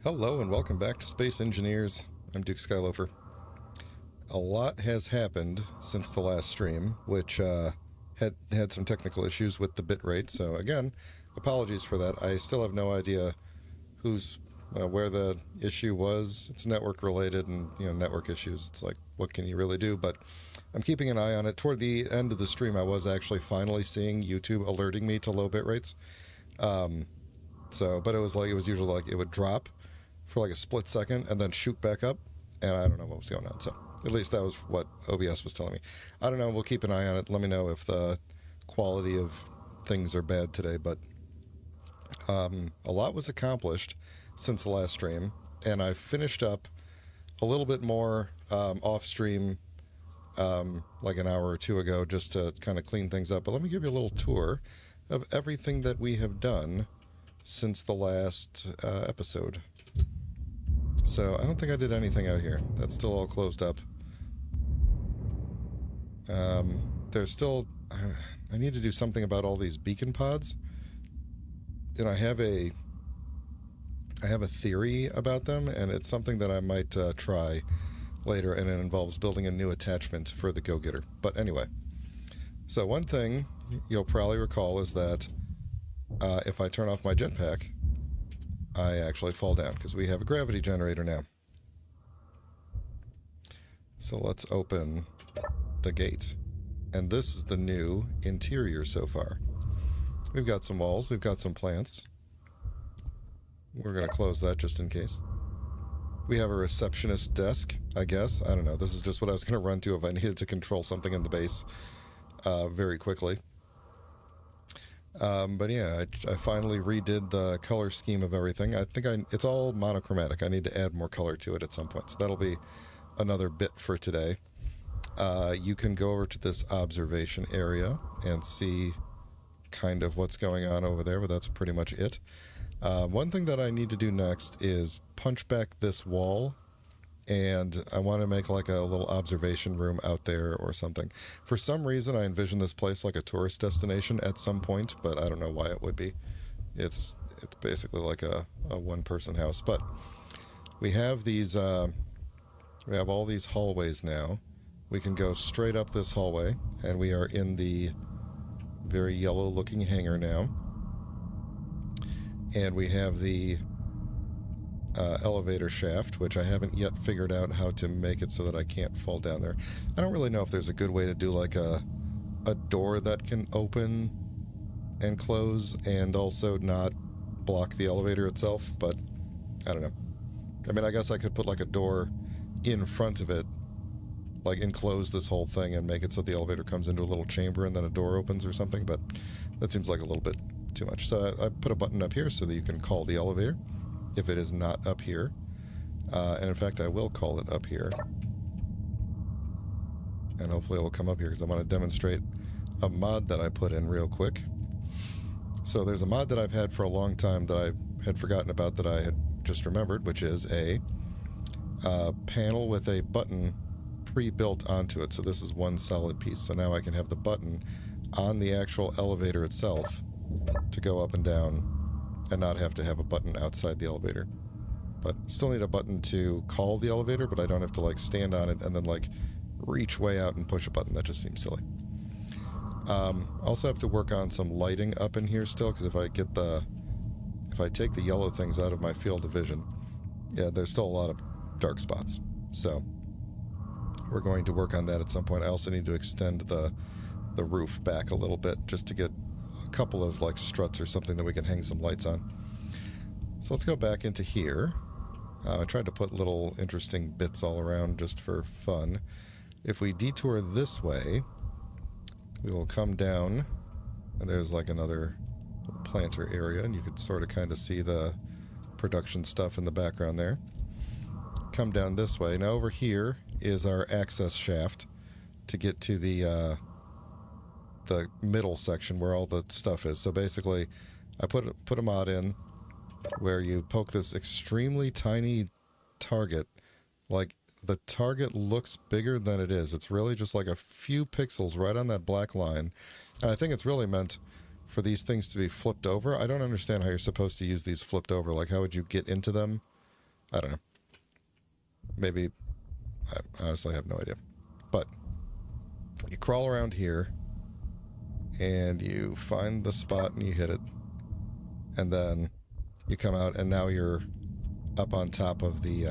Hello and welcome back to Space Engineers. I'm Duke Skyloafer. A lot has happened since the last stream, which had some technical issues with the bitrate. So again, apologies for that. I still have no idea where the issue was. It's network related, and network issues. It's like, what can you really do? But I'm keeping an eye on it. Toward the end of the stream, I was actually finally seeing YouTube alerting me to low bit rates. But it was usually like it would drop for like a split second and then shoot back up, and I don't know what was going on. So at least that was what OBS was telling me. I don't know. We'll keep an eye on it. Let me know if the quality of things are bad today. But a lot was accomplished since the last stream, and I finished up a little bit more off stream like an hour or two ago, just to kind of clean things up. But let me give you a little tour of everything that we have done since the last episode. So I don't think I did anything out here. That's still all closed up. There's still... I need to do something about all these beacon pods. And I have a theory about them, and it's something that I might try later, and it involves building a new attachment for the go-getter. But anyway, so one thing you'll probably recall is that if I turn off my jetpack, I actually fall down, because we have a gravity generator now. So let's open the gate. And this is the new interior so far. We've got some walls, we've got some plants. We're going to close that just in case. We have a receptionist desk, I guess. I don't know. This is just what I was going to run to if I needed to control something in the base very quickly. But yeah, I finally redid the color scheme of everything. I think it's all monochromatic. I need to add more color to it at some point. So that'll be another bit for today. You can go over to this observation area and see kind of what's going on over there, but that's pretty much it. One thing that I need to do next is punch back this wall, and I want to make like a little observation room out there or something. For some reason, I envision this place like a tourist destination at some point, but I don't know why it would be. It's basically like a one-person house. But we have these, we have all these hallways now. We can go straight up this hallway, and we are in the very yellow-looking hangar now. And we have the elevator shaft, which I haven't yet figured out how to make it so that I can't fall down there. I don't really know if there's a good way to do like a door that can open and close and also not block the elevator itself, but I don't know. I mean, I guess I could put like a door in front of it, like enclose this whole thing and make it so the elevator comes into a little chamber and then a door opens or something, but that seems like a little bit too much. So I put a button up here so that you can call the elevator if it is not up here. And in fact, I will call it up here. And hopefully it will come up here, because I want to demonstrate a mod that I put in real quick. So there's a mod that I've had for a long time that I had forgotten about that I had just remembered, which is a panel with a button pre-built onto it. So this is one solid piece. So now I can have the button on the actual elevator itself to go up and down, and not have to have a button outside the elevator. But still need a button to call the elevator, but I don't have to like stand on it and then like reach way out and push a button. That just seems silly. Also have to work on some lighting up in here still, because if I take the yellow things out of my field of vision, yeah, there's still a lot of dark spots. So we're going to work on that at some point. I also need to extend the roof back a little bit, just to get a couple of like struts or something that we can hang some lights on. So let's go back into here. I tried to put little interesting bits all around just for fun. If we detour this way, we will come down, and there's like another planter area, and you could sort of kind of see the production stuff in the background there. Come down this way. Now over here is our access shaft to get to the middle section where all the stuff is. So basically, I put a mod in where you poke this extremely tiny target. Like, the target looks bigger than it is. It's really just like a few pixels right on that black line. And I think it's really meant for these things to be flipped over. I don't understand how you're supposed to use these flipped over. Like, how would you get into them I don't know. Maybe, I honestly have no idea. But you crawl around here, and you find the spot and you hit it, and then you come out, and now you're up on top of the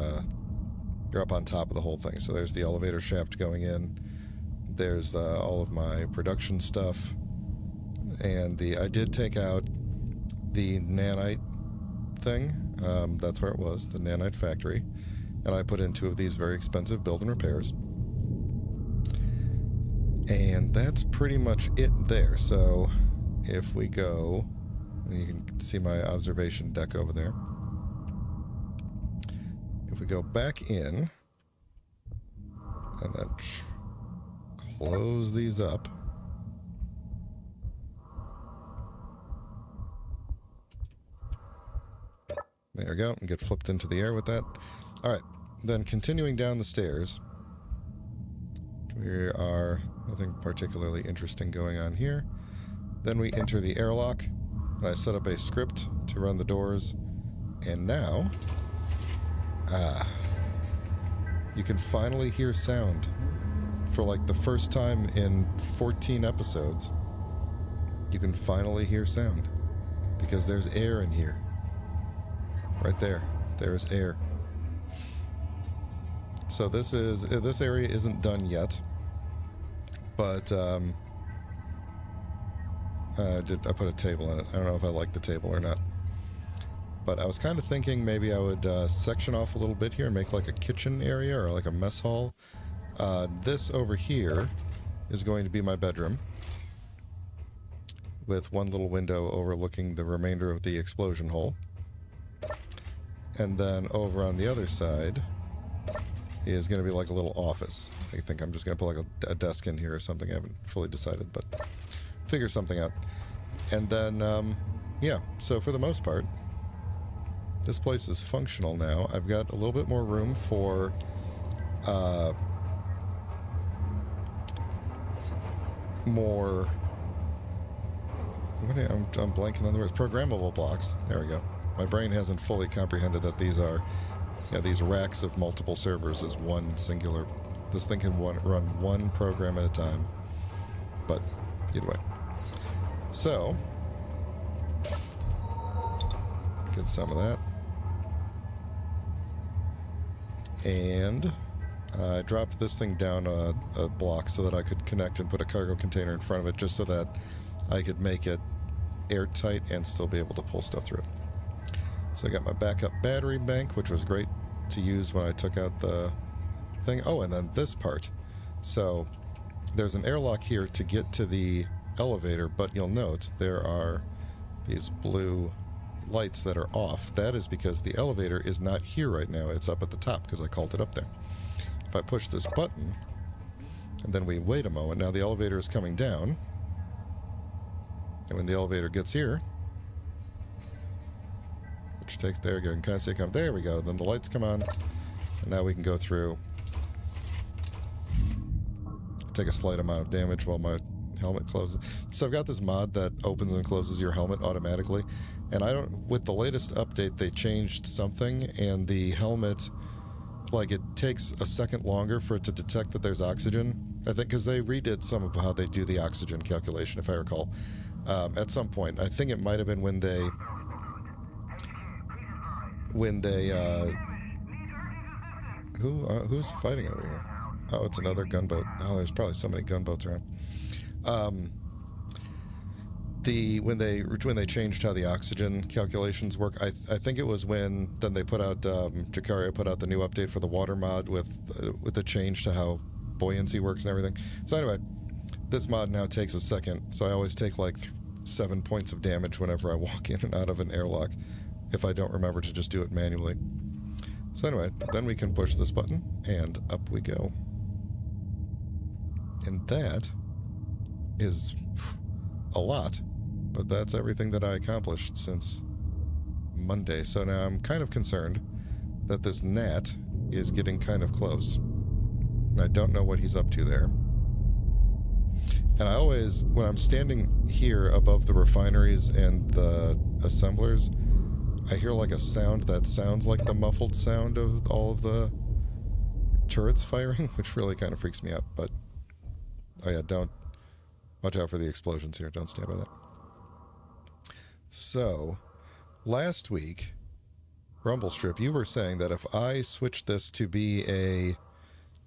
whole thing. So there's the elevator shaft going in. There's all of my production stuff, and I did take out the nanite thing. That's where it was, the nanite factory, and I put in 2 of these very expensive build and repairs. And that's pretty much it there. So if we go, you can see my observation deck over there. If we go back in and then close these up, there we go, and get flipped into the air with that. All right, then continuing down the stairs, we are nothing particularly interesting going on here. Then we enter the airlock, and I set up a script to run the doors, and now, you can finally hear sound. For like the first time in 14 episodes, you can finally hear sound, because there's air in here. Right there. There's air. So this area isn't done yet, but I put a table in it. I don't know if I like the table or not, but I was kind of thinking maybe I would section off a little bit here and make like a kitchen area or like a mess hall. This over here is going to be my bedroom, with one little window overlooking the remainder of the explosion hole. And then over on the other side is going to be like a little office. I think I'm just going to put like a desk in here or something. I haven't fully decided, but figure something out. And then, yeah, so for the most part, this place is functional now. I've got a little bit more room for more... I'm blanking on the words. Programmable blocks. There we go. My brain hasn't fully comprehended that these are, these racks of multiple servers as one singular. This thing can run one program at a time. But either way. So, get some of that. And I dropped this thing down a block so that I could connect and put a cargo container in front of it, just so that I could make it airtight and still be able to pull stuff through it. So I got my backup battery bank, which was great to use when I took out the thing. Oh, and then this part. So there's an airlock here to get to the elevator, but you'll note there are these blue lights that are off. That is because the elevator is not here right now. It's up at the top because I called it up there. If I push this button, and then we wait a moment, now the elevator is coming down. And when the elevator gets here, which takes, there we go, you can kind of see it come, there we go, then the lights come on, and now we can go through. Take a slight amount of damage while my helmet closes. So I've got this mod that opens and closes your helmet automatically, and with the latest update they changed something, and the helmet, like, it takes a second longer for it to detect that there's oxygen. I think because they redid some of how they do the oxygen calculation, if I recall. At some point, I think it might have been when they who's fighting over here? Oh, it's another gunboat. Oh, there's probably so many gunboats around. When they changed how the oxygen calculations work, I think it was when then they put out Jacaria put out the new update for the water mod with the change to how buoyancy works and everything. So anyway, this mod now takes a second, so I always take like 7 points of damage whenever I walk in and out of an airlock, if I don't remember to just do it manually. So anyway, then we can push this button, and up we go. And that is a lot, but that's everything that I accomplished since Monday. So now I'm kind of concerned that this gnat is getting kind of close. I don't know what he's up to there. And I always, when I'm standing here above the refineries and the assemblers, I hear like a sound that sounds like the muffled sound of all of the turrets firing, which really kind of freaks me out. But, oh yeah, don't, watch out for the explosions here. Don't stand by that. So, last week, Rumblestrip, you were saying that if I switch this to be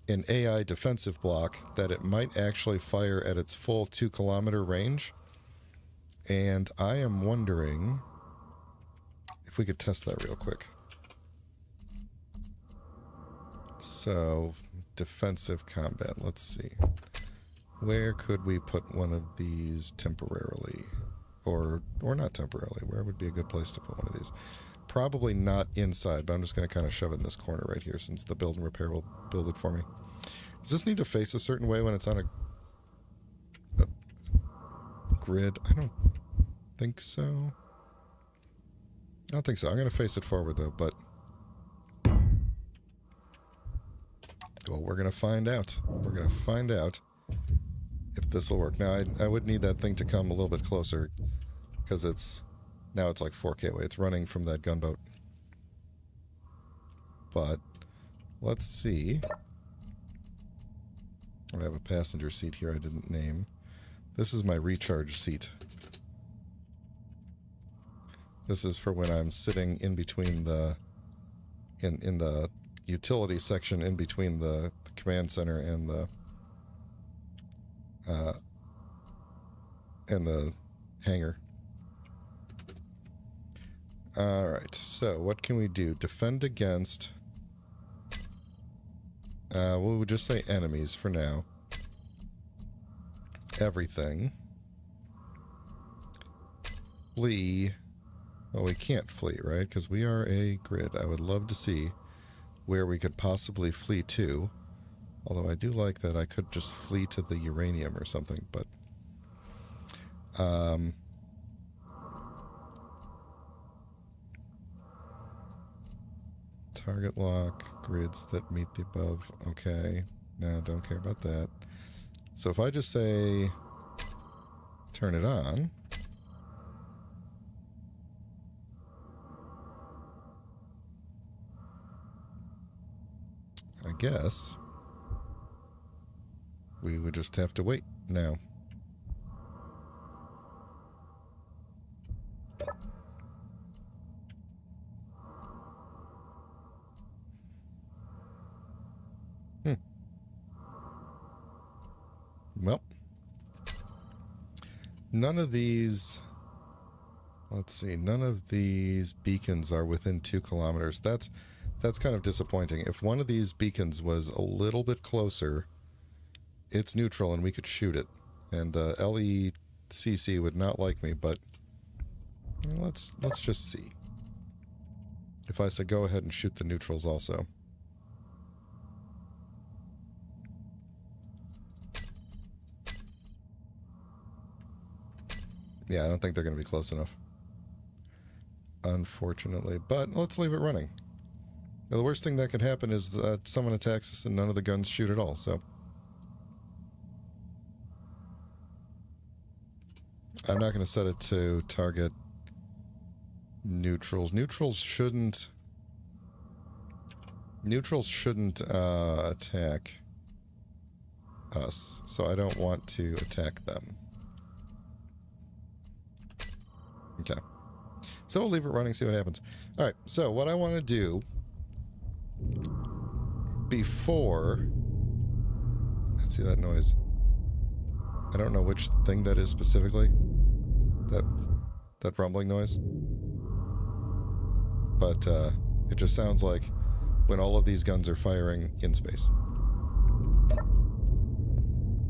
an AI defensive block, that it might actually fire at its full 2-kilometer range. And I am wondering if we could test that real quick. So, defensive combat, let's see. Where could we put one of these temporarily? Or not temporarily. Where would be a good place to put one of these? Probably not inside, but I'm just going to kind of shove it in this corner right here since the build and repair will build it for me. Does this need to face a certain way when it's on a grid? I don't think so. I don't think so. I'm going to face it forward though, but... well, we're going to find out. We're going to find out if this will work. Now, I would need that thing to come a little bit closer because it's... now it's like 4K away. It's running from that gunboat. But, let's see. I have a passenger seat here I didn't name. This is my recharge seat. This is for when I'm sitting in between the... in the utility section in between the command center and the hangar. Alright, so what can we do? Defend against... we would just say enemies for now. Everything. Flee. Well, we can't flee, right? Because we are a grid. I would love to see where we could possibly flee to. Although I do like that I could just flee to the uranium or something, but... target lock, grids that meet the above. Okay. No, don't care about that. So if I just say... turn it on... I guess we would just have to wait now. Well, none of these... let's see, none of these beacons are within 2 kilometers. That's kind of disappointing. If one of these beacons was a little bit closer, it's neutral and we could shoot it. And the LECC would not like me, but let's just see. If I said go ahead and shoot the neutrals also. Yeah, I don't think they're going to be close enough. Unfortunately, but let's leave it running. Now, the worst thing that could happen is that someone attacks us and none of the guns shoot at all, so... I'm not going to set it to target neutrals. Neutrals shouldn't attack us, so I don't want to attack them. Okay. So we'll leave it running, see what happens. Alright, so what I want to do before... let's see that noise. I don't know which thing that is specifically. That rumbling noise. But it just sounds like when all of these guns are firing in space.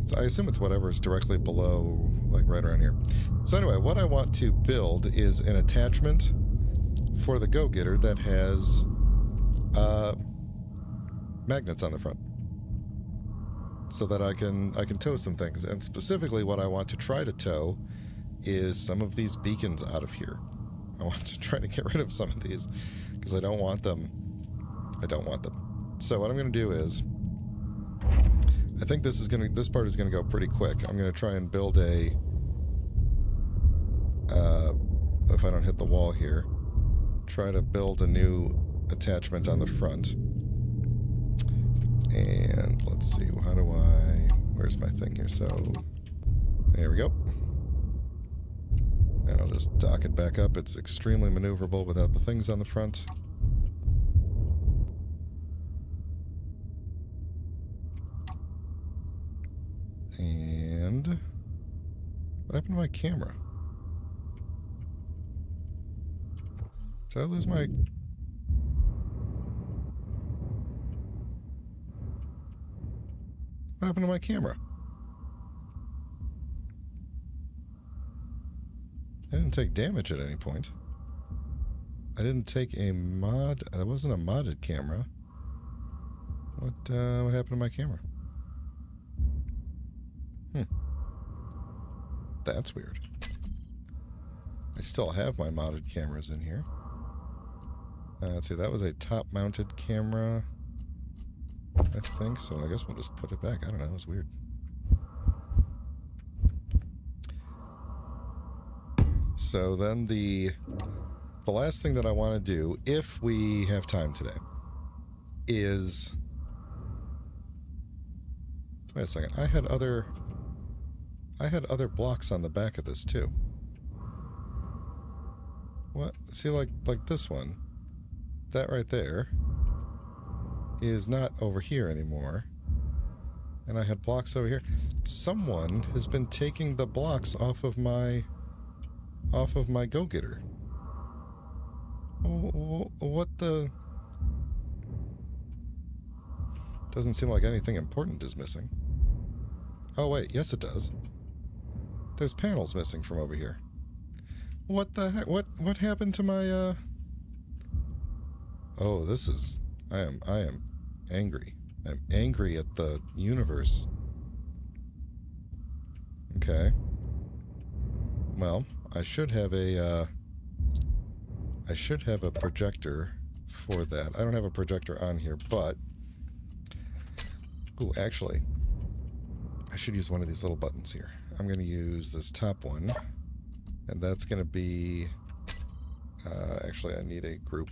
So I assume it's whatever's directly below, like right around here. So anyway, what I want to build is an attachment for the go-getter that has magnets on the front, so that I can tow some things. And specifically, what I want to try to tow is some of these beacons out of here. I want to try to get rid of some of these because I don't want them. I don't want them. So what I'm going to do is, I think this part is going to go pretty quick. I'm going to try and build a, if I don't hit the wall here, try to build a new attachment on the front. And let's see, how do I... Where's my thing here? So, there we go. And I'll just dock it back up. It's extremely maneuverable without the things on the front. And... what happened to my camera? Did I lose my... What happened to my camera? I didn't take damage at any point. I didn't take a mod... That wasn't a modded camera. What happened to my camera? That's weird. I still have my modded cameras in here. Let's see, that was a top-mounted camera, I think, so I guess we'll just put it back. I don't know, it was weird. So then the last thing that I want to do, if we have time today, is... Wait a second, I had other blocks on the back of this too. What? See, like this one. That right there is not over here anymore. And I had blocks over here. Someone has been taking the blocks off of my go-getter. What the... Doesn't seem like anything important is missing. Oh wait, yes it does. There's panels missing from over here. What the heck? What happened to my, Oh, this is... I am angry. I'm angry at the universe. Okay. Well, I should have a projector for that. I don't have a projector on here, but... Ooh, actually, I should use one of these little buttons here. I'm going to use this top one, and that's going to be... actually, I need a group.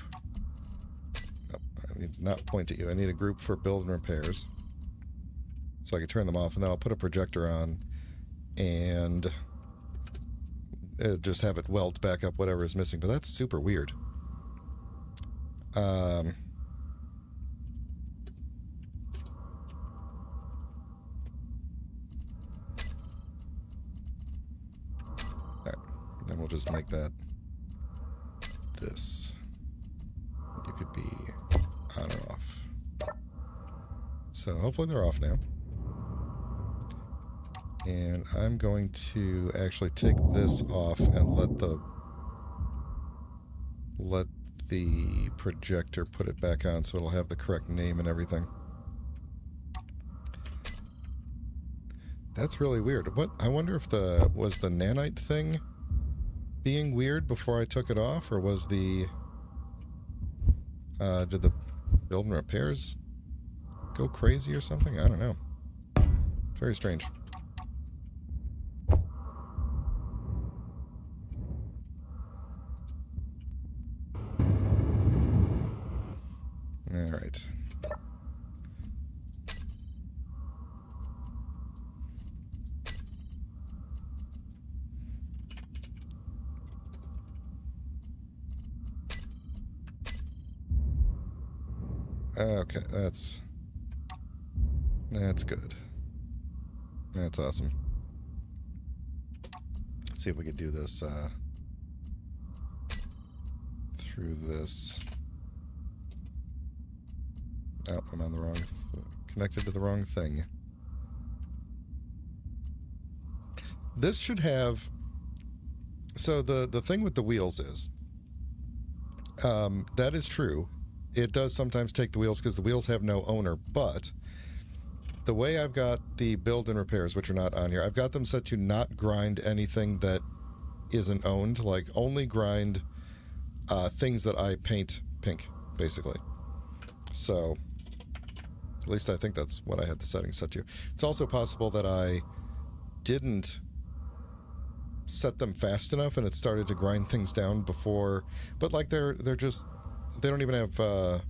Nope, I need to not point at you. I need a group for build and repairs. So I can turn them off, and then I'll put a projector on, and just have it weld back up whatever is missing. But that's super weird. Then we'll just make that this. You could be on or off. So hopefully they're off now. And I'm going to actually take this off and let the projector put it back on so it'll have the correct name and everything. That's really weird. What? I wonder if was the nanite thing being weird before I took it off, or was the did the build and repairs go crazy or something? I don't know. Very strange. All right. Okay, that's good. That's awesome. Let's see if we could do this through this. Oh, I'm on the wrong... connected to the wrong thing. This should have... So the thing with the wheels is... that is true. It does sometimes take the wheels because the wheels have no owner, but the way I've got the build and repairs, which are not on here, I've got them set to not grind anything that isn't owned, like only grind things that I paint pink, basically. So, at least I think that's what I had the settings set to. It's also possible that I didn't set them fast enough and it started to grind things down before. But like they're just, they don't even have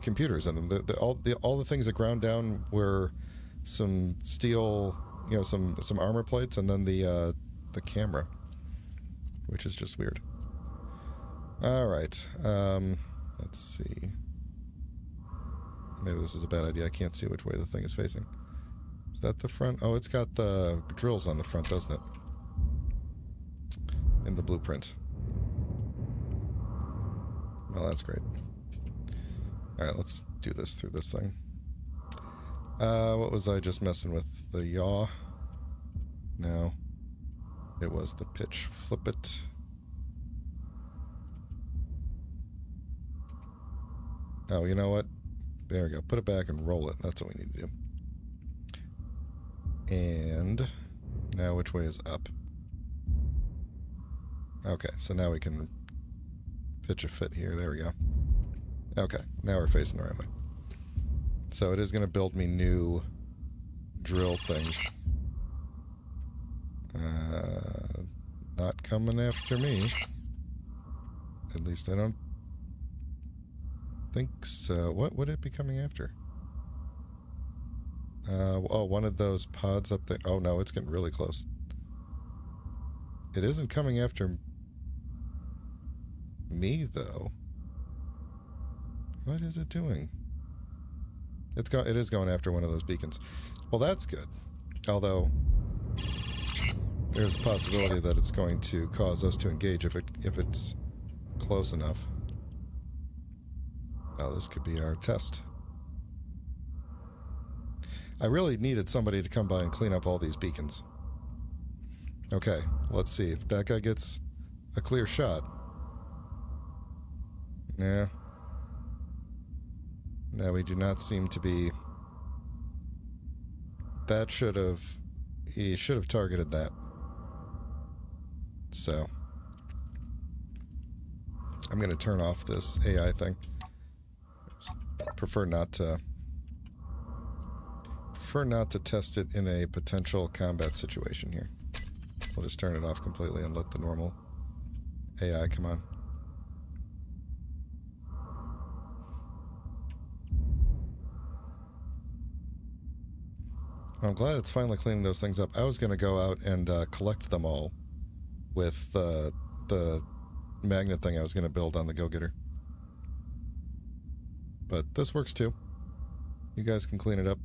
computers in them. All the things that ground down were some steel, you know, some armor plates, and then the camera, which is just weird. All right, let's see. Maybe this is a bad idea. I can't see which way the thing is facing. Is that the front? Oh, it's got the drills on the front, doesn't it? In the blueprint. Well, that's great. All right, let's do this through this thing. What was I just messing with? The yaw? No. It was the pitch. Flip it. Oh, you know what? There we go. Put it back and roll it. That's what we need to do. And now which way is up? Okay, so now we can pitch a fit here. There we go. Okay, now we're facing the right way. So it is going to build me new drill things. Not coming after me. At least I don't think so. What would it be coming after? Oh, one of those pods up there. Oh no, it's getting really close. It isn't coming after me though. What is it doing? It is going after one of those beacons. Well, that's good. Although there's a possibility that it's going to cause us to engage if it's close enough. Oh, this could be our test. I really needed somebody to come by and clean up all these beacons. Okay, let's see if that guy gets a clear shot. Yeah. No, we do not seem to be... That should have... He should have targeted that. So... I'm going to turn off this AI thing. Prefer not to test it in a potential combat situation here. We'll just turn it off completely and let the normal AI come on. I'm glad it's finally cleaning those things up. I was going to go out and collect them all with the magnet thing I was going to build on the go-getter. But this works too. You guys can clean it up.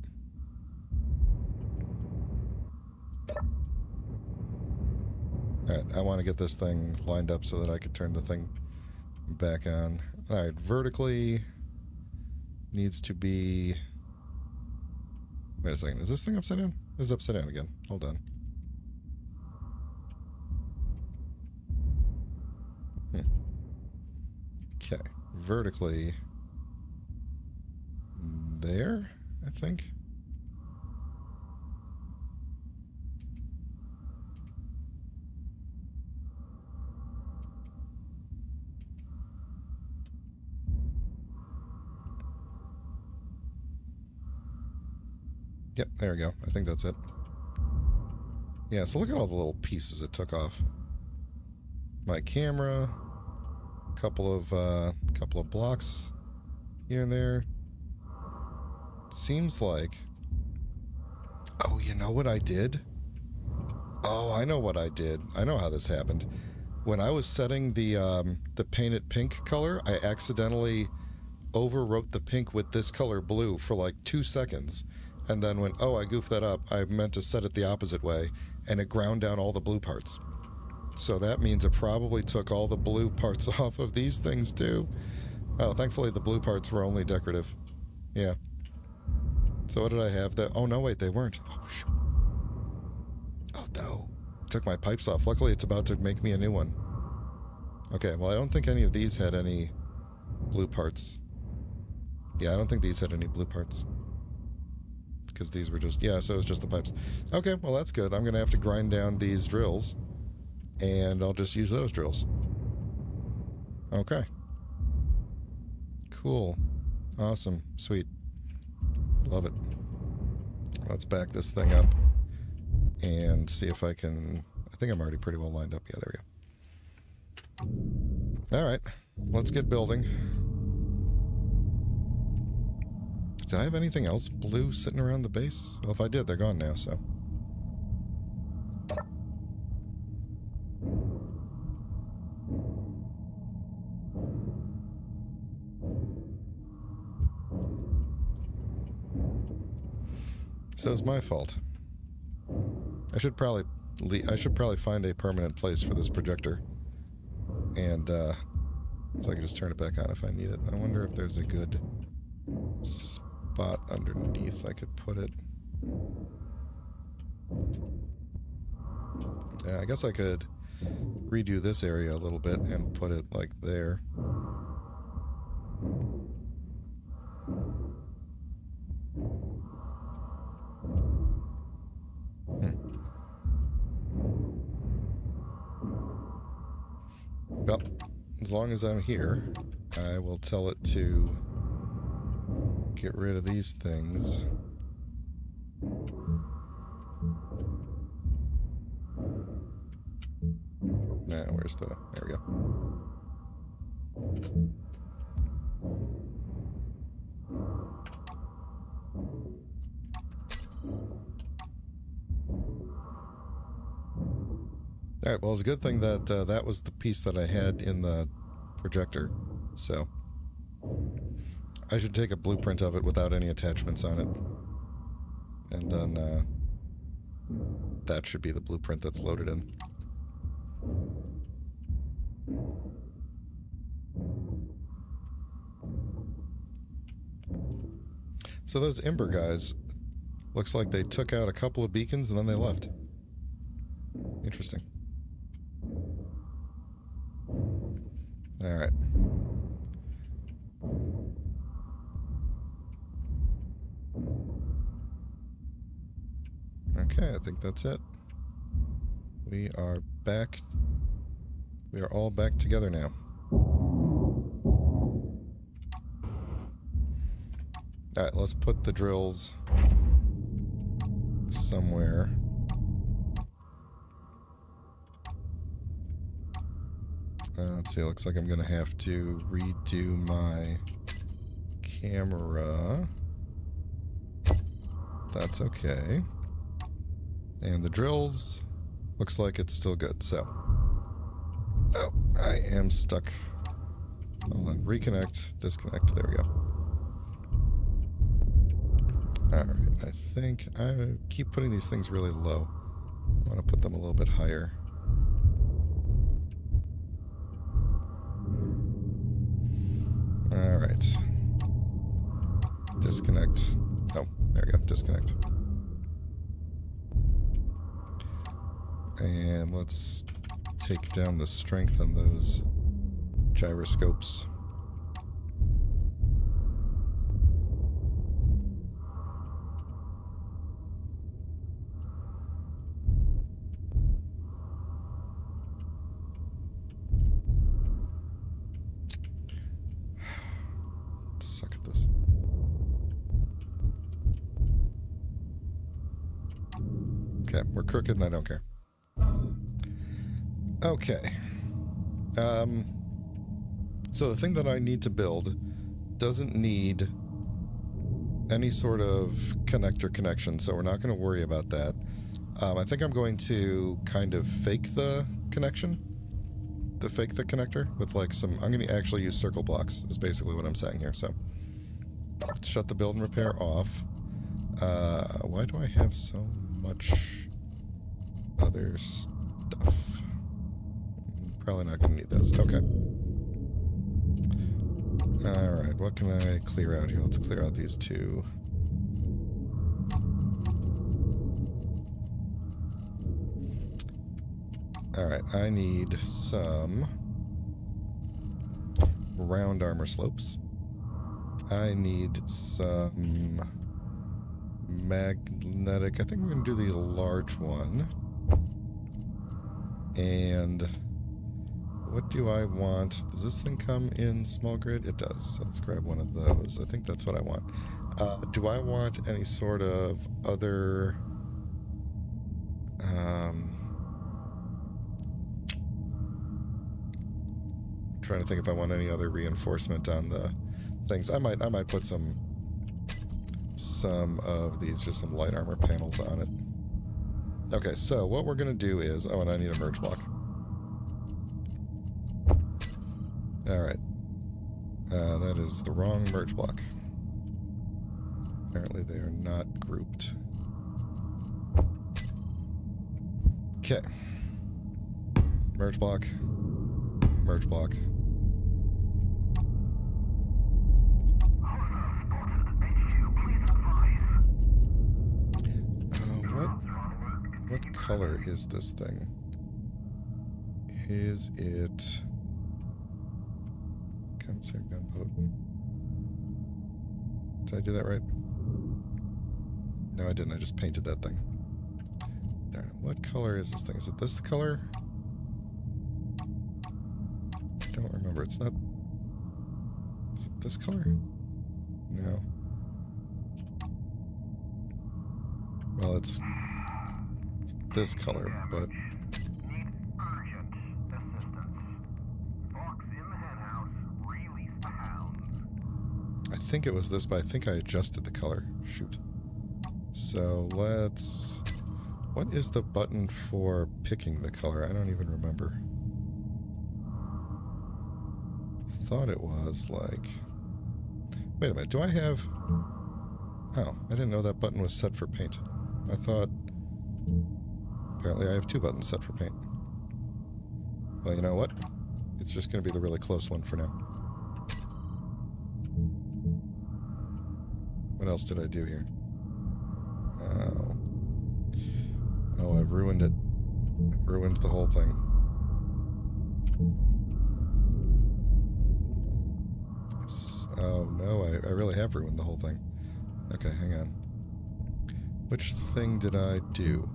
Alright, I want to get this thing lined up so that I can turn the thing back on. Alright, vertically needs to be... Wait a second, is this thing upside down? It's upside down again. Hold on. Okay, vertically... There, I think. Yep, there we go. I think that's it. Yeah, so look at all the little pieces it took off. My camera, couple of blocks here and there. Seems like... Oh, you know what I did? Oh, I know what I did. I know how this happened. When I was setting the paint it pink color, I accidentally overwrote the pink with this color blue for like 2 seconds. And then when, I goofed that up, I meant to set it the opposite way, and it ground down all the blue parts. So that means it probably took all the blue parts off of these things too. Oh, thankfully the blue parts were only decorative. Yeah. So what did I have? Oh no, wait, they weren't. Oh, shoot. Oh no. Took my pipes off. Luckily it's about to make me a new one. Okay, well I don't think any of these had any blue parts. Yeah, I don't think these had any blue parts. Because these were just, yeah, so it was just the pipes. Okay, well that's good. I'm going to have to grind down these drills. And I'll just use those drills. Okay. Cool. Awesome. Sweet. Love it. Let's back this thing up and and see if I can... I think I'm already pretty well lined up. Yeah, there we go. Alright, let's get building. Did I have anything else blue sitting around the base? Well, if I did, they're gone now, so... So it's my fault. I should probably find a permanent place for this projector, and so I can just turn it back on if I need it. I wonder if there's a good spot underneath I could put it. Yeah, I guess I could redo this area a little bit and put it like there. Well, as long as I'm here, I will tell it to get rid of these things. Now, where's the... There we go. Alright, well, it's a good thing that that was the piece that I had in the projector, so I should take a blueprint of it without any attachments on it, and then that should be the blueprint that's loaded in. So those Ember guys, looks like they took out a couple of beacons and then they left. Interesting. Alright. Okay, I think that's it. We are back. We are all back together now. Alright, let's put the drills somewhere. Let's see, it looks like I'm going to have to redo my camera. That's okay. And the drills, looks like it's still good, so... Oh, I am stuck. Hold on, reconnect, disconnect, there we go. Alright, I think I keep putting these things really low. I want to put them a little bit higher. Alright. Disconnect. Oh, there we go. Disconnect. And let's take down the strength on those gyroscopes. Suck at this. Okay, we're crooked and I don't care. Okay. So the thing that I need to build doesn't need any sort of connector connection, so we're not going to worry about that. I think I'm going to kind of fake the connection. Fake the connector with like some... I'm going to actually use circle blocks, is basically what I'm saying here, so... Let's shut the build and repair off. Why do I have so much other stuff? Probably not going to need those. Okay. Alright, what can I clear out here? Let's clear out these two. Alright, I need some round armor slopes. I need some magnetic... I think we're going to do the large one. And what do I want? Does this thing come in small grid? It does. So let's grab one of those. I think that's what I want. Do I want any sort of other... trying to think if I want any other reinforcement on the things. I might put some of these, just some light armor panels on it. Okay, so what we're gonna do is, oh, and I need a merge block. Alright. That is the wrong merge block. Apparently they are not grouped. Okay. Merge block. Merge block. What color is this thing? Is it... Concept gunboat. Did I do that right? No, I didn't. I just painted that thing. Darn it. What color is this thing? Is it this color? I don't remember. It's not... Is it this color? No. Well, it's this color, but... Need urgent assistance. Fox in the henhouse. Release the hounds. I think it was this, but I think I adjusted the color. Shoot. So let's... What is the button for picking the color? I don't even remember. Thought it was like... Wait a minute, do I have... Oh, I didn't know that button was set for paint. I thought... Apparently I have two buttons set for paint. Well, you know what? It's just going to be the really close one for now. What else did I do here? Oh, I've ruined it. I've ruined the whole thing. Oh, no, I really have ruined the whole thing. Okay, hang on. Which thing did I do?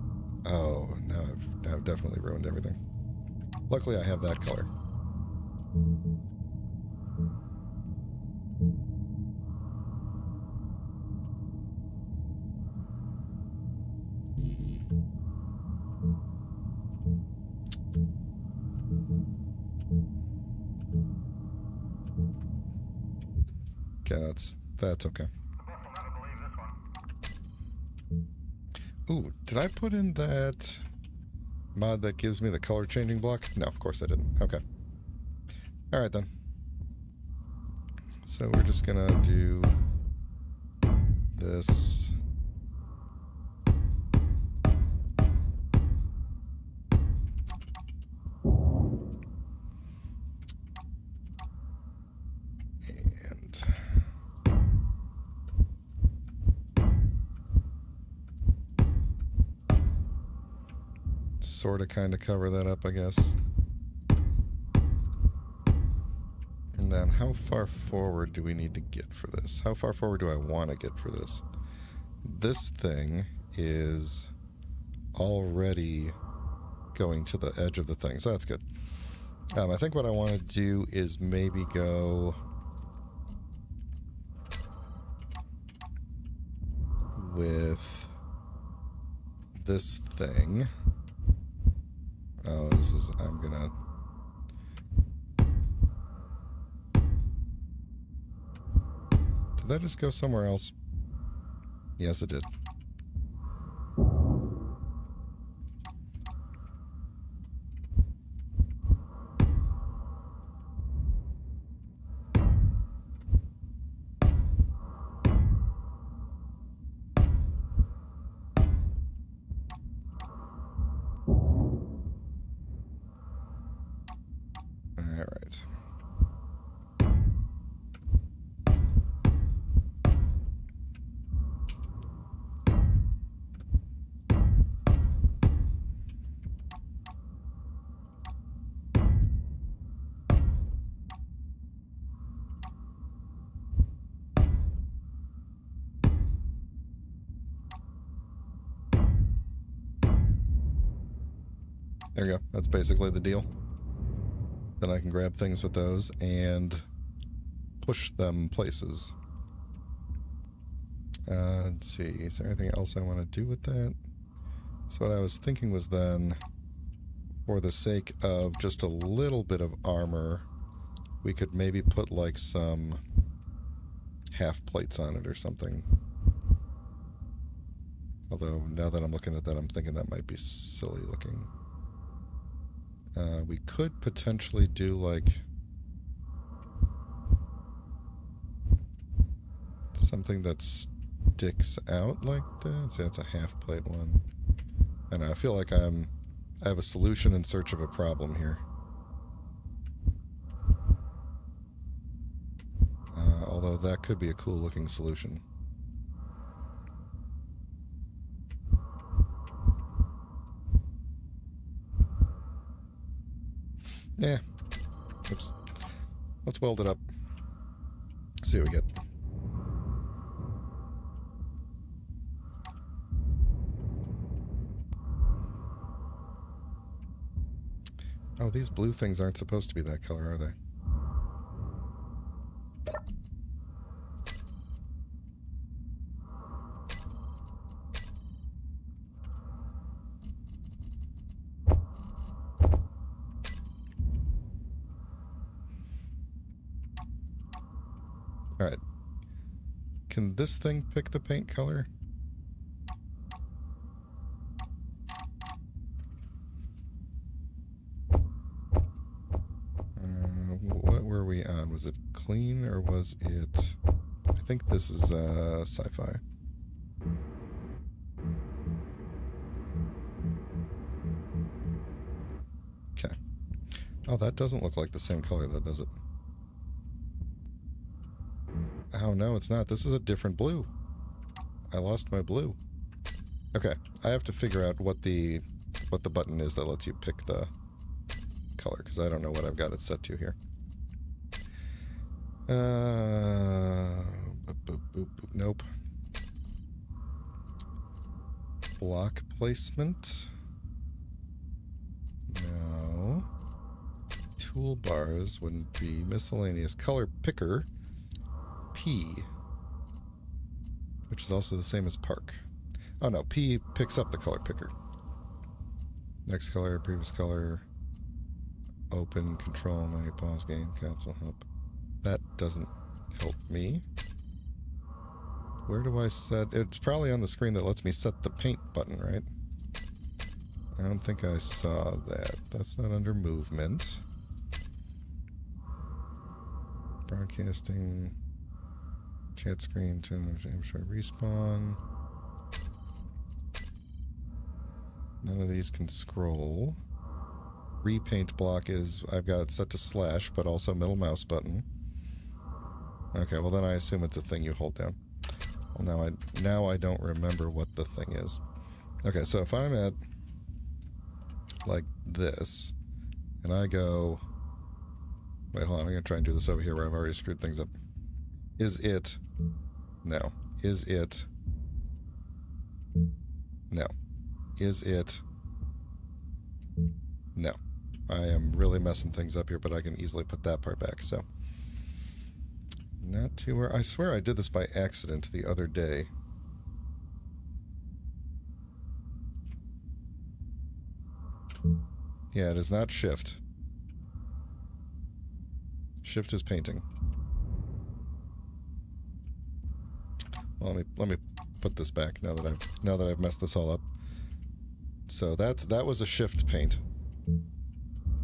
Oh, now I've definitely ruined everything. Luckily, I have that color. Okay, that's okay. Ooh, did I put in that mod that gives me the color changing block? No, of course I didn't. Okay. Alright then. So we're just gonna do this. Sort of kind of cover that up, I guess. And then how far forward do we need to get for this? How far forward do I want to get for this? This thing is already going to the edge of the thing, so that's good. I think what I want to do is maybe go with this thing. Oh, this is... I'm gonna... Did that just go somewhere else? Yes, it did. There you go. That's basically the deal. Then I can grab things with those and push them places. Let's see. Is there anything else I want to do with that? So what I was thinking was then, for the sake of just a little bit of armor we could maybe put like some half plates on it or something. Although now that I'm looking at that, I'm thinking that might be silly looking. We could potentially do like something that sticks out like that. See, that's a half plate one. And I feel like I have a solution in search of a problem here. Although that could be a cool looking solution. Yeah. Oops. Let's weld it up. See what we get. Oh, these blue things aren't supposed to be that color, are they? Alright. Can this thing pick the paint color? What were we on? Was it clean or was it... I think this is sci-fi. Okay. Oh, that doesn't look like the same color though, does it? Oh, no, it's not. This is a different blue. I lost my blue. Okay, I have to figure out what the button is that lets you pick the color, because I don't know what I've got it set to here. Boop, boop, boop, nope. Block placement. No. Toolbars wouldn't be. Miscellaneous color picker. P, which is also the same as park. Oh no, P picks up the color picker. Next color, previous color, open, control, menu, pause, game, cancel, help. That doesn't help me. Where do I set? It's probably on the screen that lets me set the paint button, right? I don't think I saw that. That's not under movement. Broadcasting. Chat screen to respawn. None of these can scroll. Repaint block is, I've got it set to slash, but also middle mouse button. Okay, well then I assume it's a thing you hold down. Well, now I don't remember what the thing is. Okay, so if I'm at like this, and I go, wait, hold on, I'm gonna try and do this over here where I've already screwed things up. Is it? No. Is it? No. Is it? No. I am really messing things up here, but I can easily put that part back, so. Not too where. I swear I did this by accident the other day. Yeah, it is not shift. Shift is painting. Well, let me put this back now that I've messed this all up. So that was a shift paint.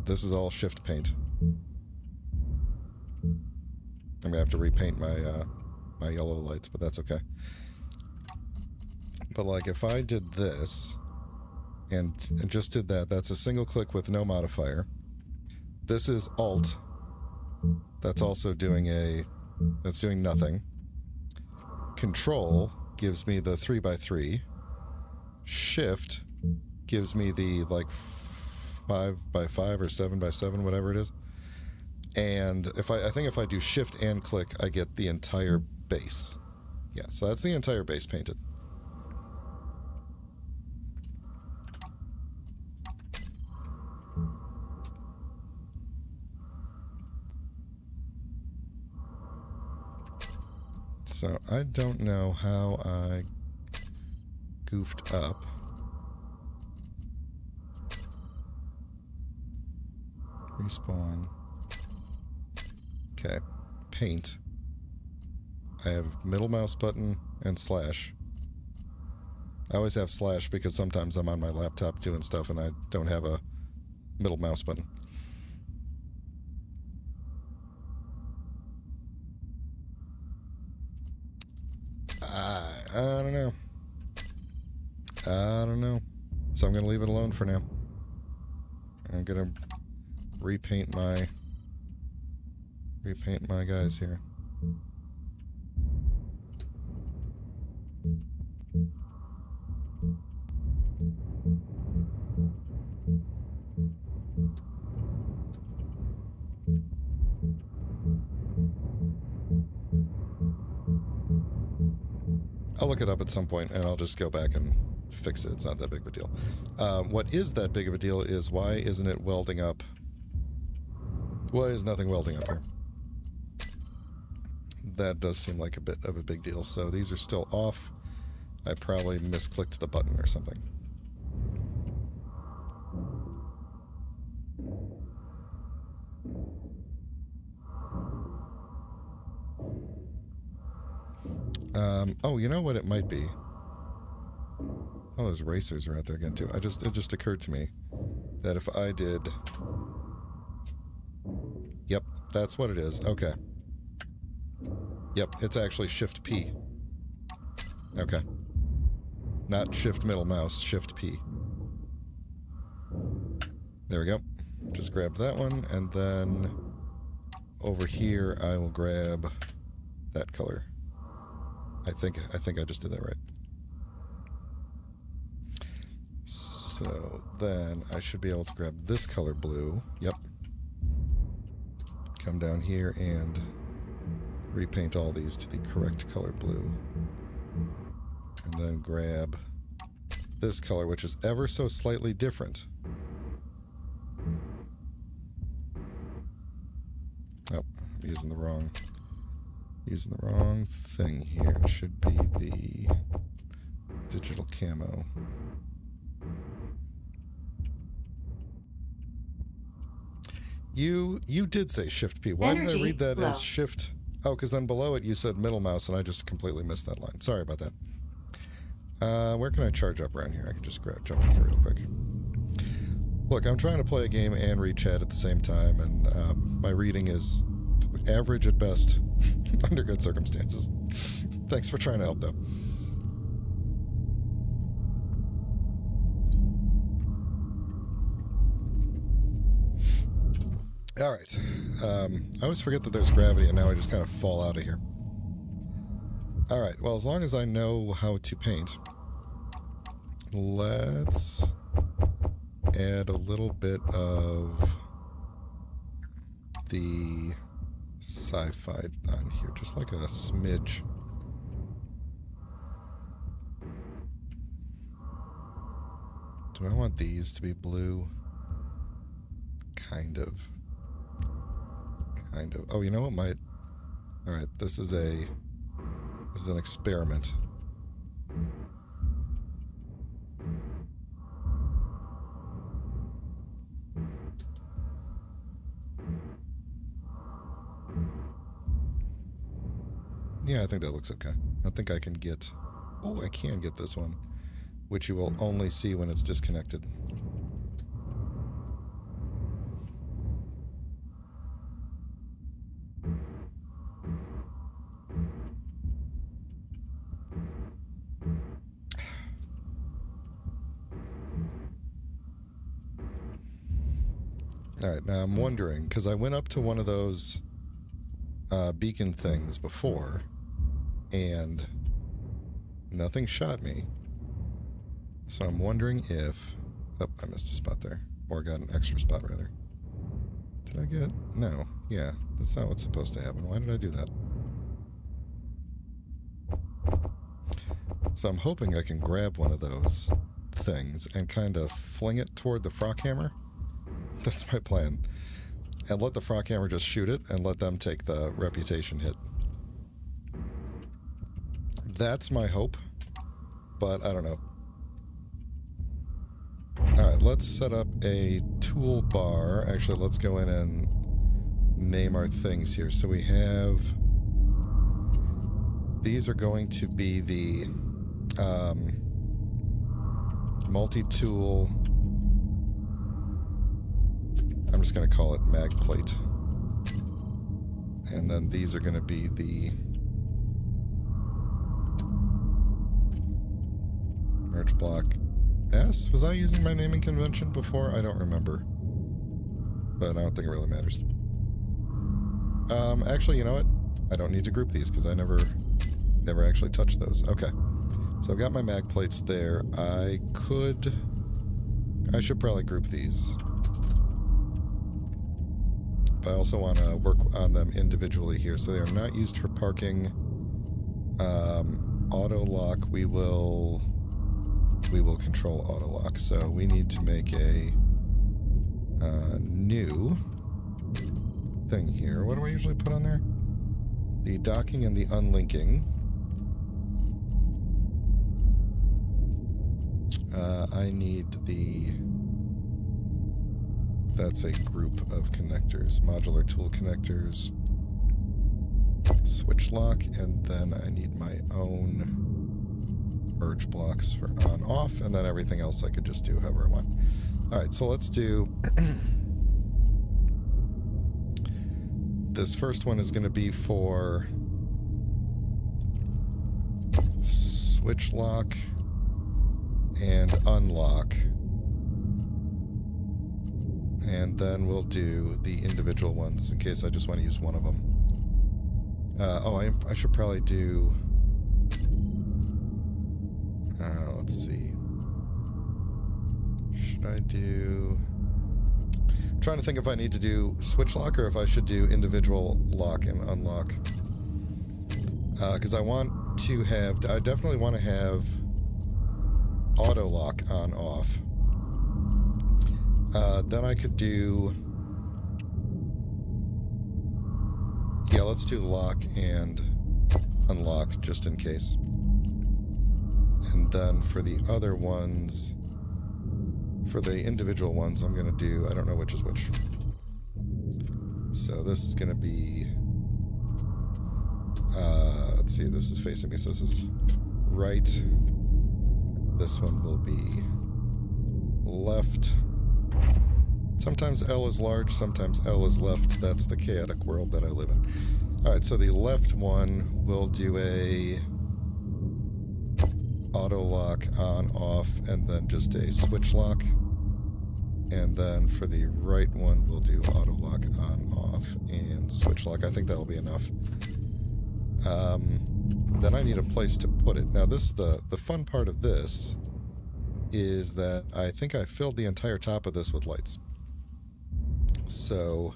This is all shift paint. I'm gonna have to repaint my my yellow lights, but that's okay. But like if I did this and just did that, that's a single click with no modifier. This is Alt. That's also doing that's doing nothing. Control gives me the 3x3. Shift gives me the like 5x5 or 7x7, whatever it is. And I think if I do shift and click, I get the entire base. Yeah, so that's the entire base painted. So I don't know how I goofed up. Respawn. Okay. Paint. I have middle mouse button and slash. I always have slash because sometimes I'm on my laptop doing stuff and I don't have a middle mouse button. I don't know. I don't know. So I'm going to leave it alone for now. I'm going to repaint my guys here. I'll look it up at some point and I'll just go back and fix it. It's not that big of a deal. What is that big of a deal is why isn't it welding up? Why is nothing welding up here? That does seem like a bit of a big deal. So these are still off. I probably misclicked the button or something. Oh, you know what it might be? Oh, those racers are out there again too. It just occurred to me that if I did... Yep, that's what it is. Okay. Yep, it's actually Shift P. Okay. Not Shift middle mouse, Shift P. There we go. Just grab that one, and then over here I will grab that color. I think I just did that right. So then I should be able to grab this color blue. Yep. Come down here and repaint all these to the correct color blue. And then grab this color, which is ever so slightly different. Oh, I'm using the wrong thing here. It should be the digital camo. You did say Shift P. Why did I read that as Shift? Oh, because then below it you said middle mouse, and I just completely missed that line. Sorry about that. Where can I charge up around here? I can just jump in here real quick. Look, I'm trying to play a game and read chat at the same time, and my reading is average at best under good circumstances. Thanks for trying to help, though. All right. I always forget that there's gravity, and now I just kind of fall out of here. All right. Well, as long as I know how to paint, let's add a little bit of the sci-fi on here, just like a smidge. Do I want these to be blue? Kind of. Oh, you know what might... Alright, this is an experiment. Yeah, I think that looks okay. I think I can get... Oh, I can get this one, which you will only see when it's disconnected. Alright, now I'm wondering, because I went up to one of those beacon things before, and nothing shot me. So I'm wondering if... Oh, I missed a spot there. Or got an extra spot, rather. Did I get... No. Yeah, that's not what's supposed to happen. Why did I do that? So I'm hoping I can grab one of those things and kind of fling it toward the frock hammer. That's my plan. And let the frock hammer just shoot it and let them take the reputation hit. That's my hope, but I don't know. Alright, let's set up a toolbar. Actually, let's go in and name our things here. So we have... These are going to be the multi-tool... I'm just going to call it mag plate. And then these are going to be the merge block S. Was I using my naming convention before? I don't remember. But I don't think it really matters. Actually, you know what? I don't need to group these because I never actually touched those. Okay. So I've got my mag plates there. I should probably group these. But I also want to work on them individually here. So they are not used for parking. Auto lock, we will control auto lock. So we need to make a new thing here. What do I usually put on there? The docking and the unlinking. I need that's a group of connectors. Modular tool connectors. Switch lock, and then I need my own merge blocks for on off, and then everything else I could just do however I want. Alright, so let's do this first one is going to be for switch lock and unlock. And then we'll do the individual ones in case I just want to use one of them. I should probably do... let's see. Should I do... I'm trying to think if I need to do switch lock or if I should do individual lock and unlock. Because I definitely want to have auto lock on off. Then I could do... Yeah, let's do lock and unlock just in case. And then for the other ones, for the individual ones, I'm going to do... I don't know which is which. So this is going to be... let's see, this is facing me, so this is right. This one will be left. Sometimes L is large, sometimes L is left. That's the chaotic world that I live in. Alright, so the left one will do a auto lock on off and then just a switch lock. And then for the right one we'll do auto lock on off and switch lock. I think that'll be enough. Then I need a place to put it. Now this the fun part of this is that I think I filled the entire top of this with lights. So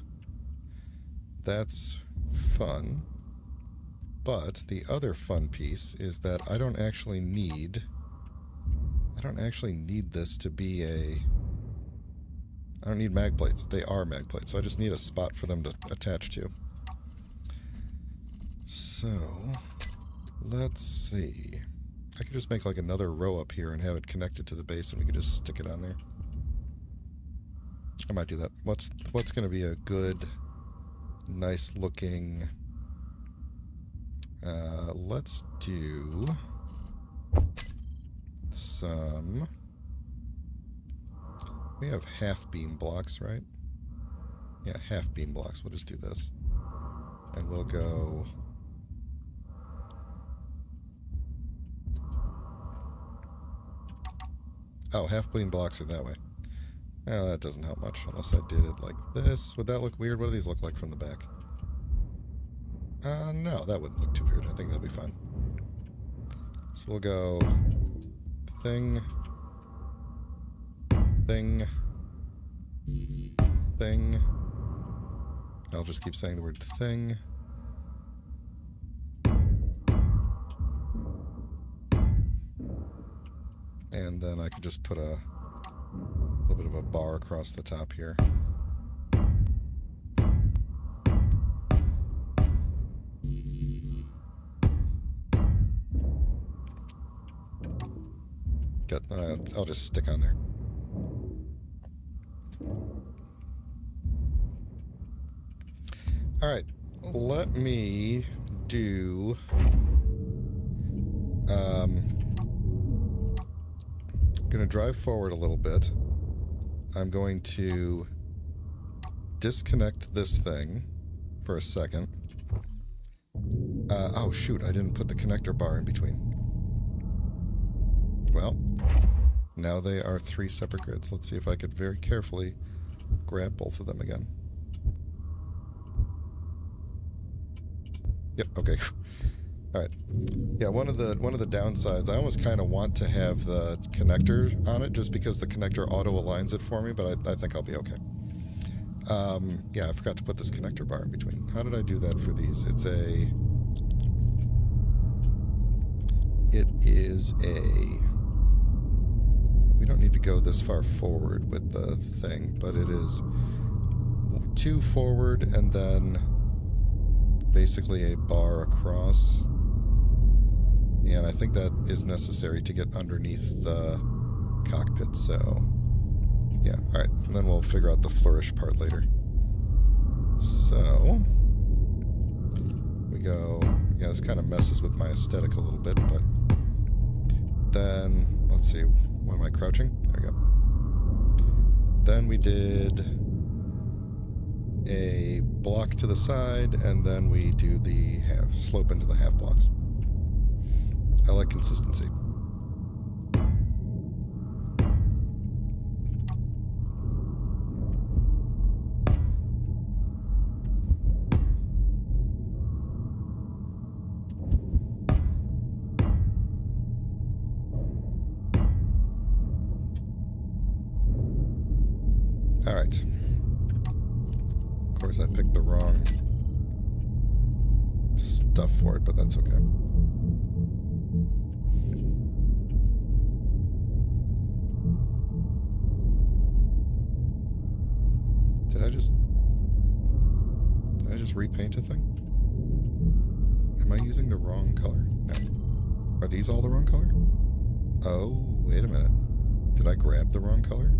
that's fun. But the other fun piece is that I don't actually need this to be a... I don't need mag plates. They are mag plates, so I just need a spot for them to attach to. So let's see. I could just make like another row up here and have it connected to the base and we could just stick it on there. I might do that. What's going to be a good, nice looking... let's do some... We have half beam blocks, right? Yeah, half beam blocks. We'll just do this. And we'll go... Oh, half beam blocks are that way. Oh, that doesn't help much unless I did it like this. Would that look weird? What do these look like from the back? No, that wouldn't look too weird. I think that'll be fine. So we'll go thing, thing, thing. I'll just keep saying the word thing. And then I could just put a little bit of a bar across the top here. Good. I'll just stick on there. Alright, let me do... I'm going to drive forward a little bit. I'm going to disconnect this thing for a second. Oh shoot, I didn't put the connector bar in between. Well, now they are 3 separate grids. Let's see if I could very carefully grab both of them again. Yep, okay. Alright. Yeah, one of the downsides, I almost kind of want to have the connector on it just because the connector auto-aligns it for me, but I think I'll be okay. Yeah, I forgot to put this connector bar in between. How did I do that for these? It is a... We don't need to go this far forward with the thing, but it is 2 forward and then basically a bar across. And I think that is necessary to get underneath the cockpit, so... Yeah, alright. And then we'll figure out the flourish part later. So... We go... Yeah, this kind of messes with my aesthetic a little bit, but... Then... Let's see. When am I crouching? There we go. Then we did... a block to the side, and then we do the slope into the half blocks. I like consistency. All right. Of course, I picked the wrong stuff for it, but that's okay. Did I just repaint a thing? Am I using the wrong color? No. Are these all the wrong color? Oh, wait a minute. Did I grab the wrong color?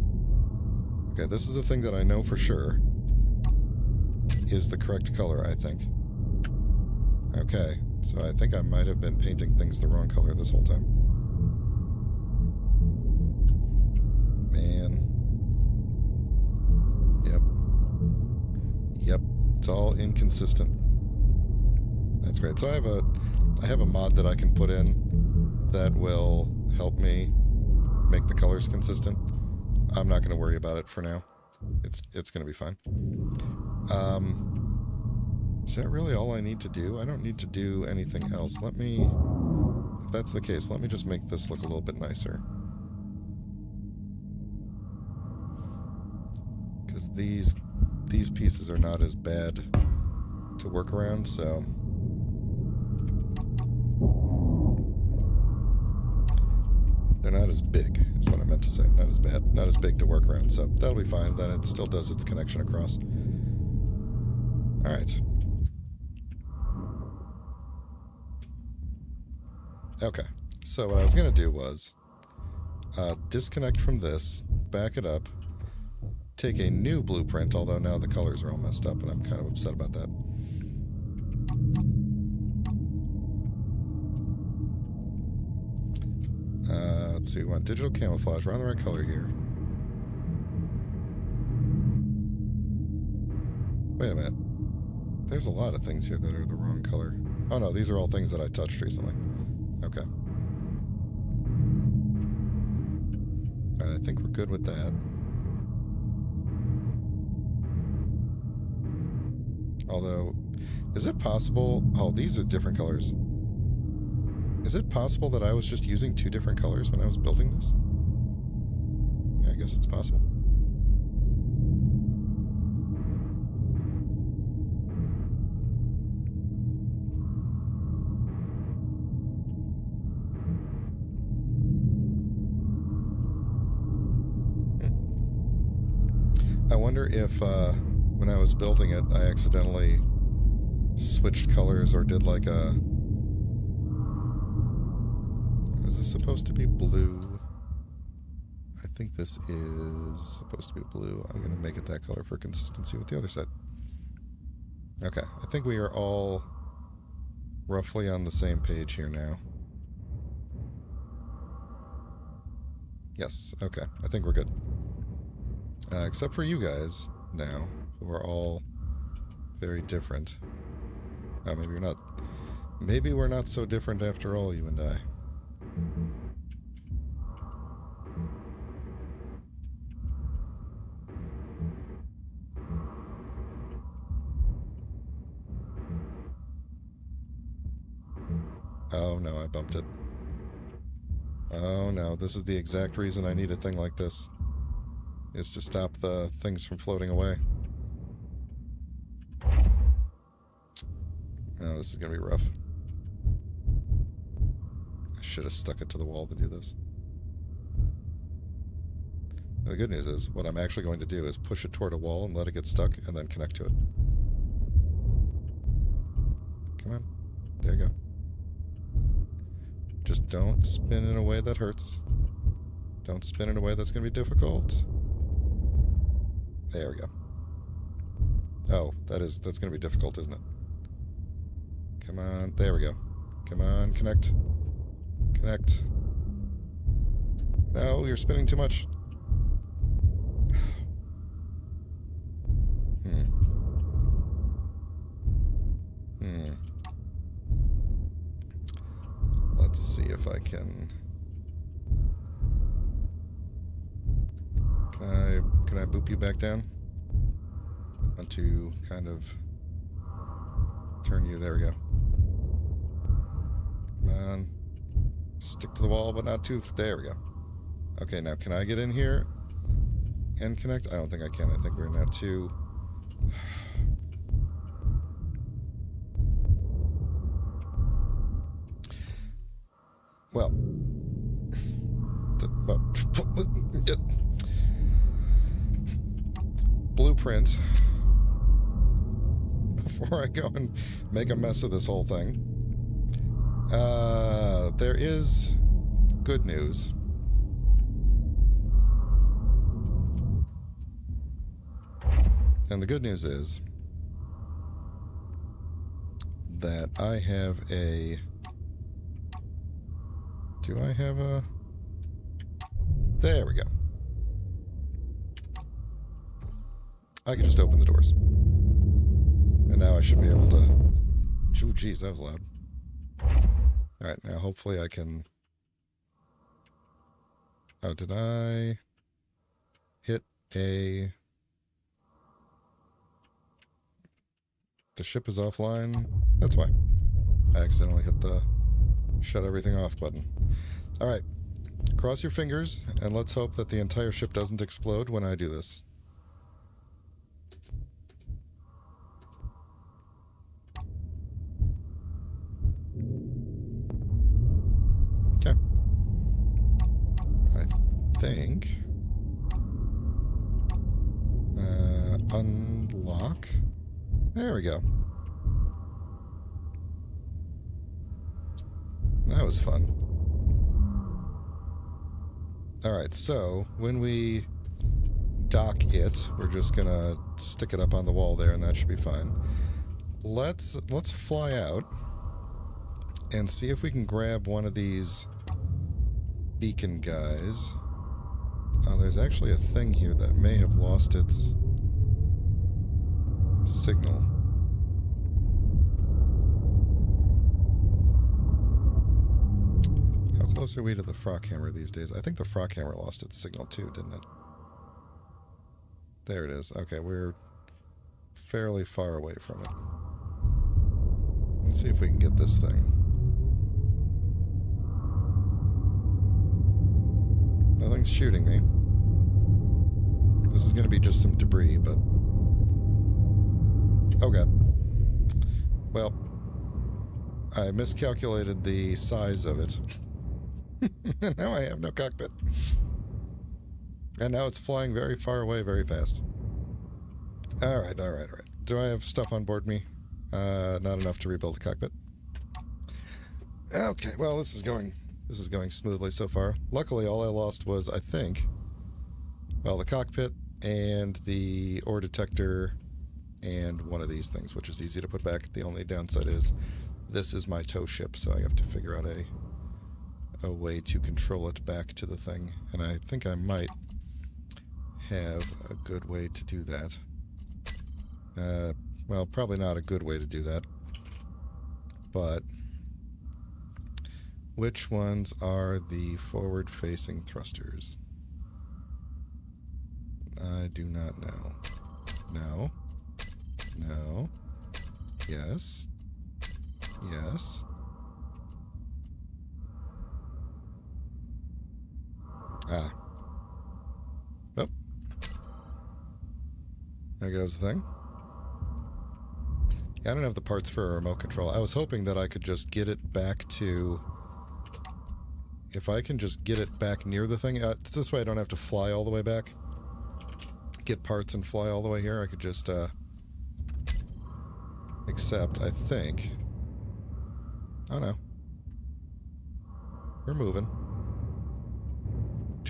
Okay, this is the thing that I know for sure is the correct color, I think. Okay, so I think I might have been painting things the wrong color this whole time. Man. Yep, it's all inconsistent. That's great. So I have a mod that I can put in that will help me make the colors consistent. I'm not going to worry about it for now. It's going to be fine. Is that really all I need to do? I don't need to do anything else. If that's the case, let me just make this look a little bit nicer. Because these pieces are not as bad to work around, so... They're not as big, is what I meant to say. Not as bad. Not as big to work around, so that'll be fine. Then it still does its connection across. Alright. Okay. So what I was going to do was disconnect from this, back it up, take a new blueprint, although now the colors are all messed up, and I'm kind of upset about that. Let's see, we want digital camouflage. We're on the right color here. Wait a minute. There's a lot of things here that are the wrong color. Oh no, these are all things that I touched recently. Okay. Alright, I think we're good with that. Although, is it possible... Oh, these are different colors. Is it possible that I was just using 2 different colors when I was building this? Yeah, I guess it's possible. I wonder if, when I was building it, I accidentally switched colors or did like a... Is this supposed to be blue? I think this is supposed to be blue. I'm going to make it that color for consistency with the other side. Okay, I think we are all roughly on the same page here now. Yes, okay, I think we're good. Except for you guys now, who are all very different. Oh, maybe you're not. Maybe we're not so different after all, you and I. Oh no, I bumped it. Oh no, this is the exact reason I need a thing like this. Is to stop the things from floating away. Oh, this is gonna be rough. I should have stuck it to the wall to do this. And the good news is, what I'm actually going to do is push it toward a wall and let it get stuck, and then connect to it. Come on. There you go. Just don't spin in a way that hurts. Don't spin in a way that's going to be difficult. There we go. Oh, that's going to be difficult, isn't it? Come on. There we go. Come on, connect. Connect. No, you're spinning too much. Let's see if I can... Can I boop you back down? I want to kind of turn you... There we go. Come on. Stick to the wall, but not too... There we go. Okay, now can I get in here and connect? I don't think I can. I think we're now too... Well, blueprint before I go and make a mess of this whole thing. There is good news. And the good news is that I have a... Do I have a... There we go. I can just open the doors. And now I should be able to... Ooh, geez, that was loud. Alright, now hopefully I can... Oh, did I... hit a... The ship is offline? That's why. I accidentally hit the shut everything off button. Alright. Cross your fingers, and let's hope that the entire ship doesn't explode when I do this. Okay. I think... unlock? There we go. That was fun. Alright, so when we dock it, we're just gonna stick it up on the wall there and that should be fine. Let's fly out and see if we can grab one of these beacon guys. Oh, there's actually a thing here that may have lost its signal. How close are we to the frock hammer these days? I think the frock hammer lost its signal too, didn't it? There it is. Okay, we're fairly far away from it. Let's see if we can get this thing. Nothing's shooting me. This is going to be just some debris, but... Oh god. Well, I miscalculated the size of it. And now I have no cockpit. And now it's flying very far away very fast. Alright. Do I have stuff on board me? Not enough to rebuild the cockpit. Okay, well this is going smoothly so far. Luckily all I lost was, I think, well, the cockpit and the ore detector and one of these things, which is easy to put back. The only downside is this is my tow ship, so I have to figure out a way to control it back to the thing. And I think I might have a good way to do that. Well, probably not a good way to do that. But which ones are the forward-facing thrusters? I do not know. No. No. Yes. Yes. Ah. Oh. There goes the thing. Yeah, I don't have the parts for a remote control. I was hoping that I could just get it back to... If I can just get it back near the thing... it's this way I don't have to fly all the way back. Get parts and fly all the way here. I could just, Except, I think... Oh, no. We're moving.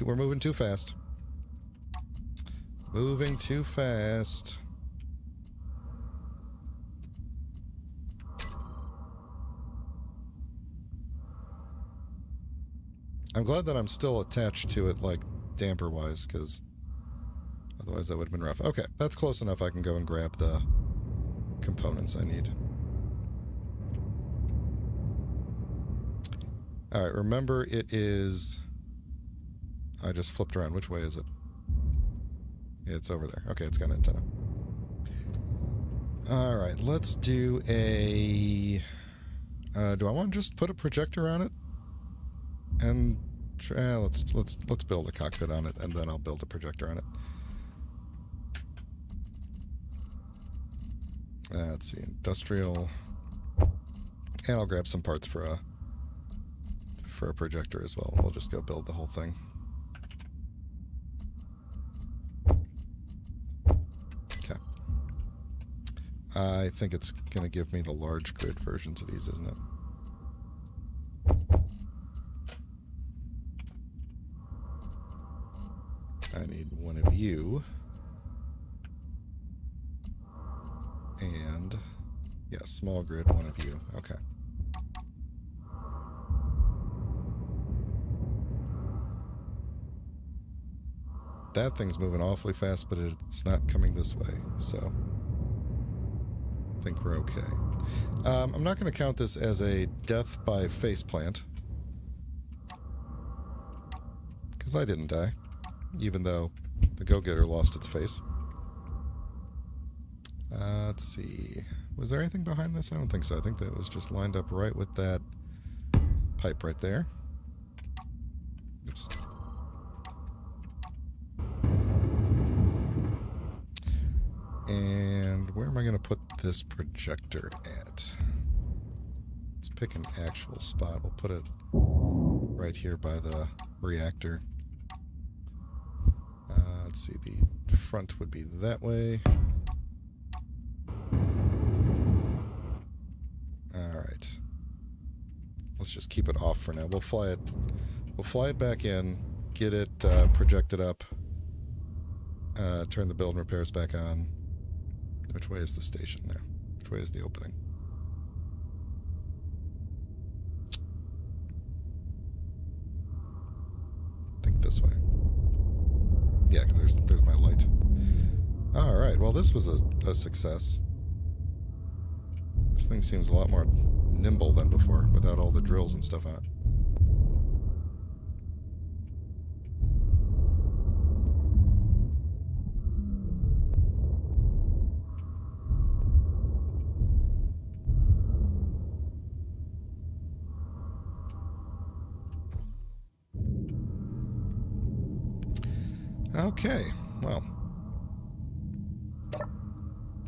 We're moving too fast. Moving too fast. I'm glad that I'm still attached to it, like, damper-wise, because otherwise that would have been rough. Okay, that's close enough. I can go and grab the components I need. Alright, remember it is... I just flipped around. Which way is it? It's over there. Okay, it's got an antenna. Alright, let's do a... do I want to just put a projector on it? And let's build a cockpit on it, and then I'll build a projector on it. Let's see, industrial, and I'll grab some parts for a projector as well. We'll just go build the whole thing. Okay. I think it's going to give me the large grid versions of these, isn't it? I need one of you. And, yeah, small grid, one of you. Okay. That thing's moving awfully fast, but it's not coming this way, so I think we're okay. I'm not going to count this as a death by faceplant, because I didn't die, even though the go-getter lost its face. Let's see. Was there anything behind this? I don't think so. I think that was just lined up right with that pipe right there. Oops. And where am I going to put this projector at? Let's pick an actual spot. We'll put it right here by the reactor. Let's see. The front would be that way. Alright. Let's just keep it off for now. We'll fly it back in, get it projected up, turn the build and repairs back on. Which way is the station now? Which way is the opening? I think this way. Yeah, there's my light. Alright, well this was a success. This thing seems a lot more nimble than before, without all the drills and stuff on it. Okay, well,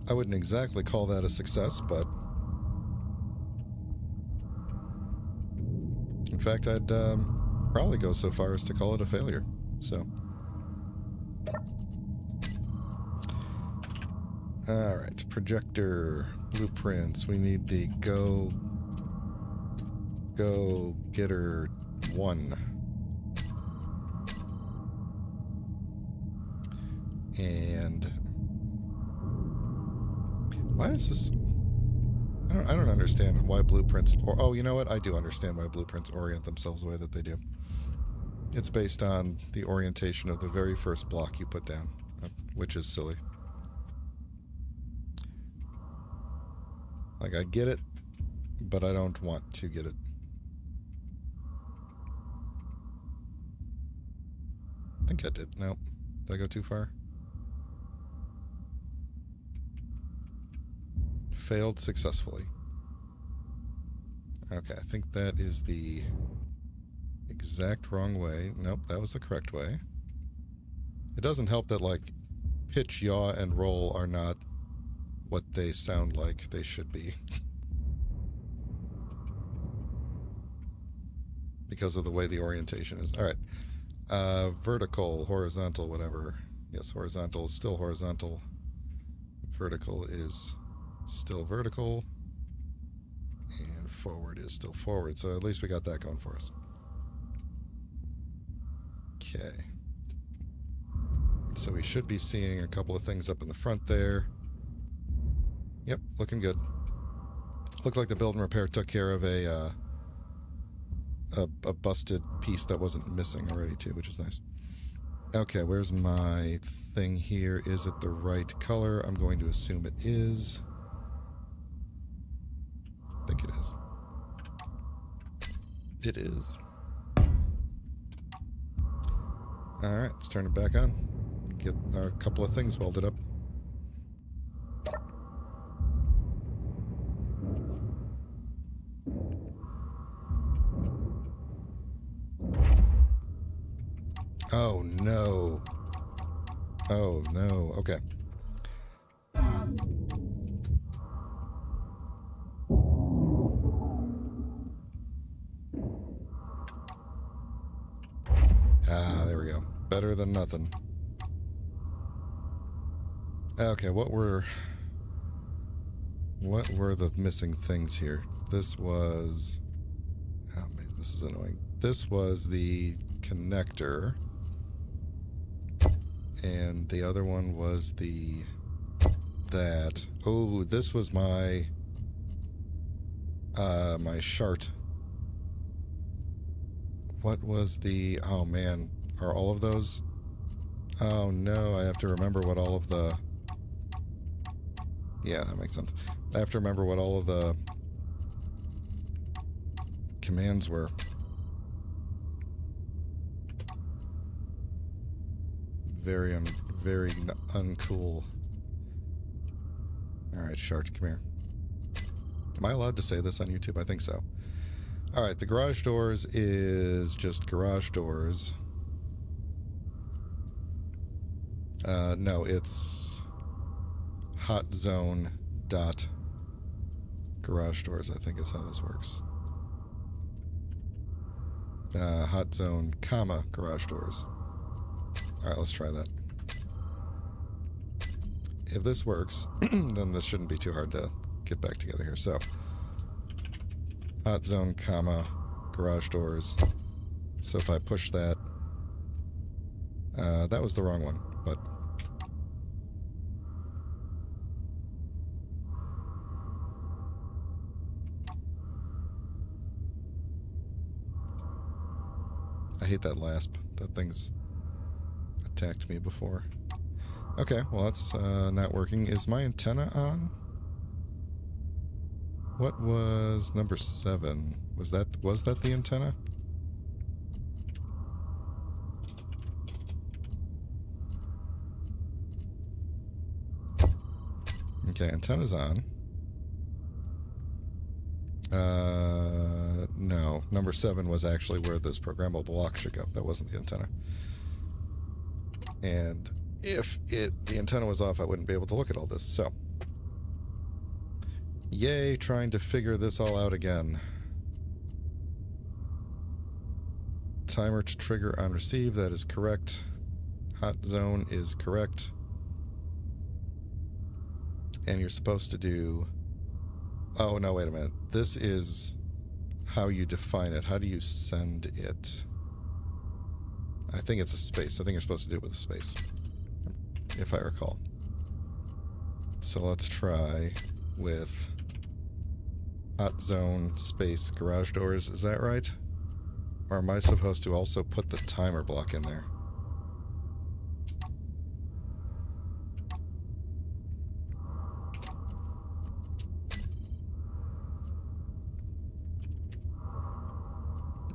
I wouldn't exactly call that a success, but in fact, I'd probably go so far as to call it a failure. So, all right, projector blueprints. We need the go getter 1. And Why is this... I don't understand why blueprints... oh, you know what? I do understand why blueprints orient themselves the way that they do. It's based on the orientation of the very first block you put down, which is silly. Like, I get it, but I don't want to get it. I think I did. Nope. Did I go too far? Failed successfully. Okay, I think that is the exact wrong way. Nope, that was the correct way. It doesn't help that, like, pitch, yaw, and roll are not what they sound like they should be. Because of the way the orientation is. Alright. Vertical, horizontal, whatever. Yes, horizontal is still horizontal. Vertical is still vertical. And forward is still forward. So at least we got that going for us. Okay. So we should be seeing a couple of things up in the front there. Yep, looking good. Looked like the build and repair took care of a busted piece that wasn't missing already too, which is nice. Okay, where's my thing here? Is it the right color? I'm going to assume it is. I think it is. It is. Alright, let's turn it back on. Get our couple of things welded up. Oh no. Oh no. Okay. Ah, there we go. Better than nothing. Okay, what were the missing things here? This was... oh man, this is annoying. This was the connector. And the other one was that. Oh, this was my my shart. What was the... oh man, are all of those? Oh no, I have to remember what all of the... yeah, that makes sense. I have to remember what all of the commands were. Very uncool. Alright, Shart, come here. Am I allowed to say this on YouTube? I think so. Alright, the garage doors is just garage doors. No, it's hot zone dot garage doors, I think is how this works. Hot zone, comma, garage doors. Alright, let's try that. If this works, then this shouldn't be too hard to get back together here. So, hot zone, comma, garage doors. So if I push that, that was the wrong one, but... I hate that LASP. That thing's attacked me before. Okay, well that's not working. Is my antenna on? What was number 7? Was that the antenna? Okay, antenna's on. No. Number 7 was actually where this programmable block should go. That wasn't the antenna. And if the antenna was off, I wouldn't be able to look at all this, so. Yay, trying to figure this all out again. Timer to trigger on receive, that is correct. Hot zone is correct. And you're supposed to do... oh, no, wait a minute. This is how you define it. How do you send it? I think it's a space. I think you're supposed to do it with a space, if I recall. So let's try with hot zone space garage doors. Is that right? Or am I supposed to also put the timer block in there?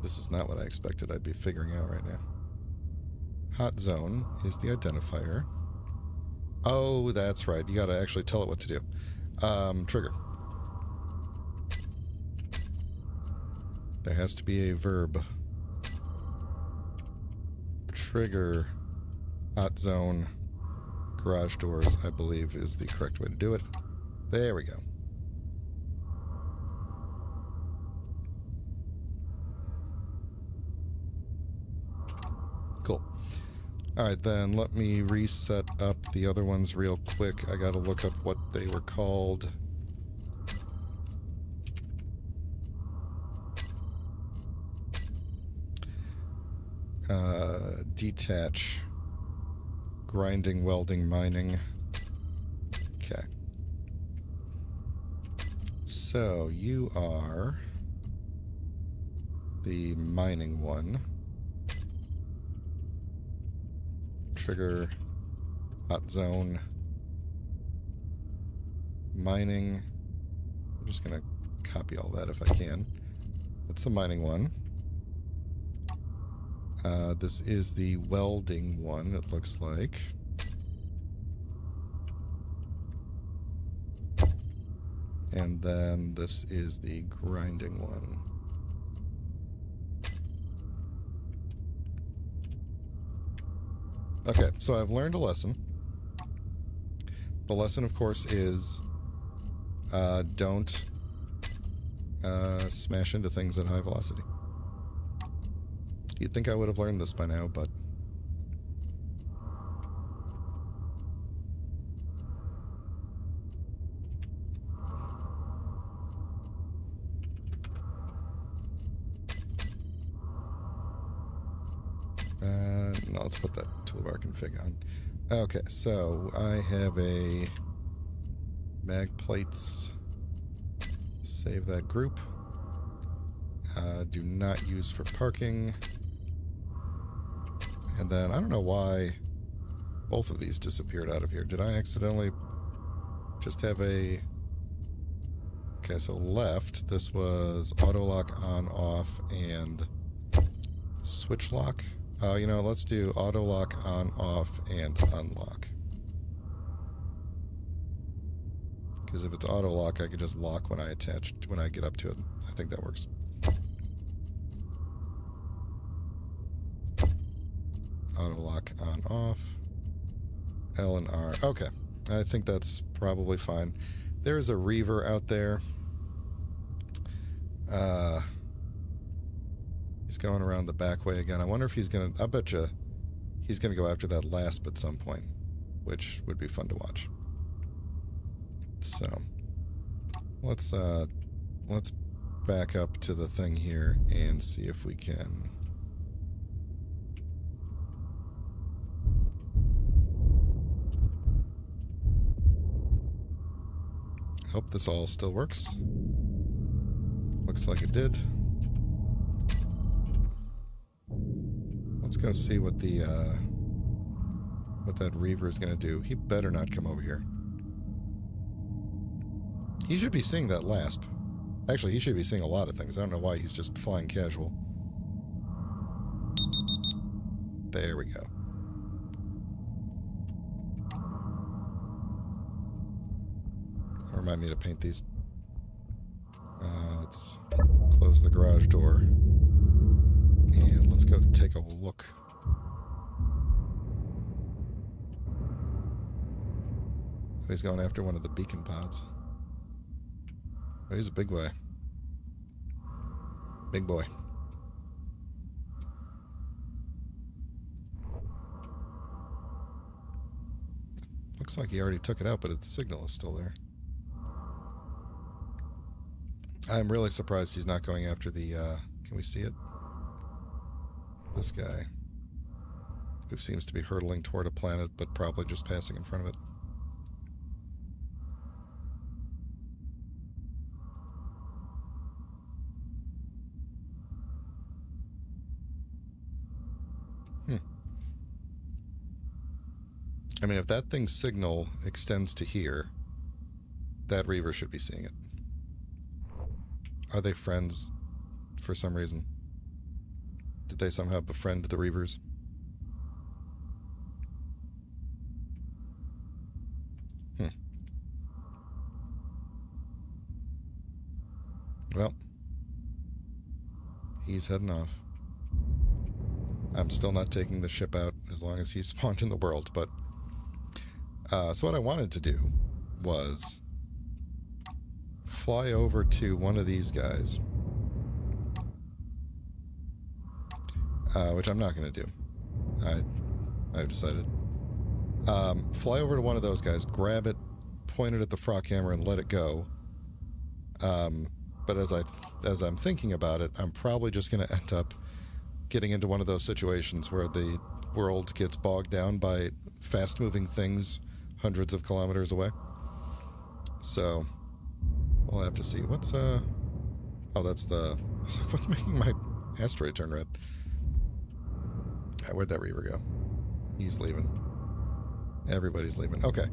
This is not what I expected I'd be figuring out right now. Hot zone is the identifier. Oh, that's right. You gotta actually tell it what to do. Trigger. There has to be a verb. Trigger hot zone garage doors, I believe, is the correct way to do it. There we go. Cool. Alright, then let me reset up the other ones real quick. I gotta look up what they were called. Detach. Grinding, welding, mining. Okay. So, you are the mining one. Trigger, hot zone, mining. I'm just going to copy all that if I can. That's the mining one. This is the welding one, it looks like. And then this is the grinding one. Okay, so I've learned a lesson. The lesson, of course, is don't smash into things at high velocity. You'd think I would have learned this by now, but... no, let's put that toolbar config on. Okay, so I have a mag plates. Save that group. Do not use for parking. And then, I don't know why both of these disappeared out of here. Did I accidentally just have a... Okay, so left, this was auto lock on, off, and switch lock. You know, let's do auto lock on, off, and unlock. Because if it's auto lock, I can just lock when I get up to it. I think that works. Auto lock on, off. L and R. Okay. I think that's probably fine. There's a reaver out there. He's going around the back way again. I wonder if he's going to... I bet you he's going to go after that lasp at some point, which would be fun to watch. So, let's back up to the thing here and see if we can... Hope this all still works. Looks like it did. Let's go see what the what that reaver is going to do. He better not come over here. He should be seeing that lasp. Actually, he should be seeing a lot of things. I don't know why he's just flying casual. There we go. Remind me to paint these. Let's close the garage door. And let's go take a look. Oh, he's going after one of the beacon pods. Oh, he's a big boy. Big boy. Looks like he already took it out, but its signal is still there. I'm really surprised he's not going after the, can we see it? This guy, who seems to be hurtling toward a planet, but probably just passing in front of it. I mean, if that thing's signal extends to here, that Reaver should be seeing it. Are they friends for some reason? Did they somehow befriend the Reavers? Well, he's heading off. I'm still not taking the ship out as long as he's spawned in the world, but... so what I wanted to do was fly over to one of these guys. Which I'm not going to do. I've decided. Fly over to one of those guys, grab it, point it at the frog hammer, and let it go. But as I'm thinking about it, I'm probably just going to end up getting into one of those situations where the world gets bogged down by fast-moving things hundreds of kilometers away. So we'll have to see. What's oh, that's the... I was like, what's making my asteroid turn red? Where'd that Reaver go? He's leaving. Everybody's leaving. Okay,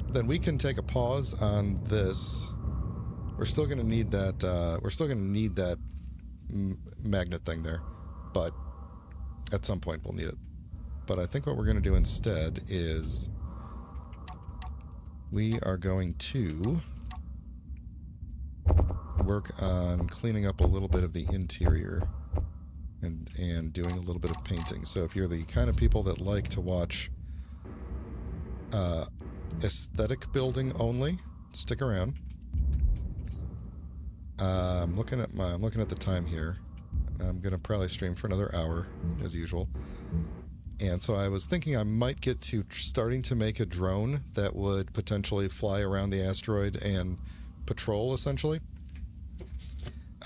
then we can take a pause on this. We're still going to need that. We're still going to need that magnet thing there, but at some point we'll need it. But I think what we're going to do instead is we are going to work on cleaning up a little bit of the interior and doing a little bit of painting. So if you're the kind of people that like to watch aesthetic building only, stick around. I'm looking at the time here. I'm gonna probably stream for another hour as usual. And so I was thinking I might get to starting to make a drone that would potentially fly around the asteroid and patrol, essentially.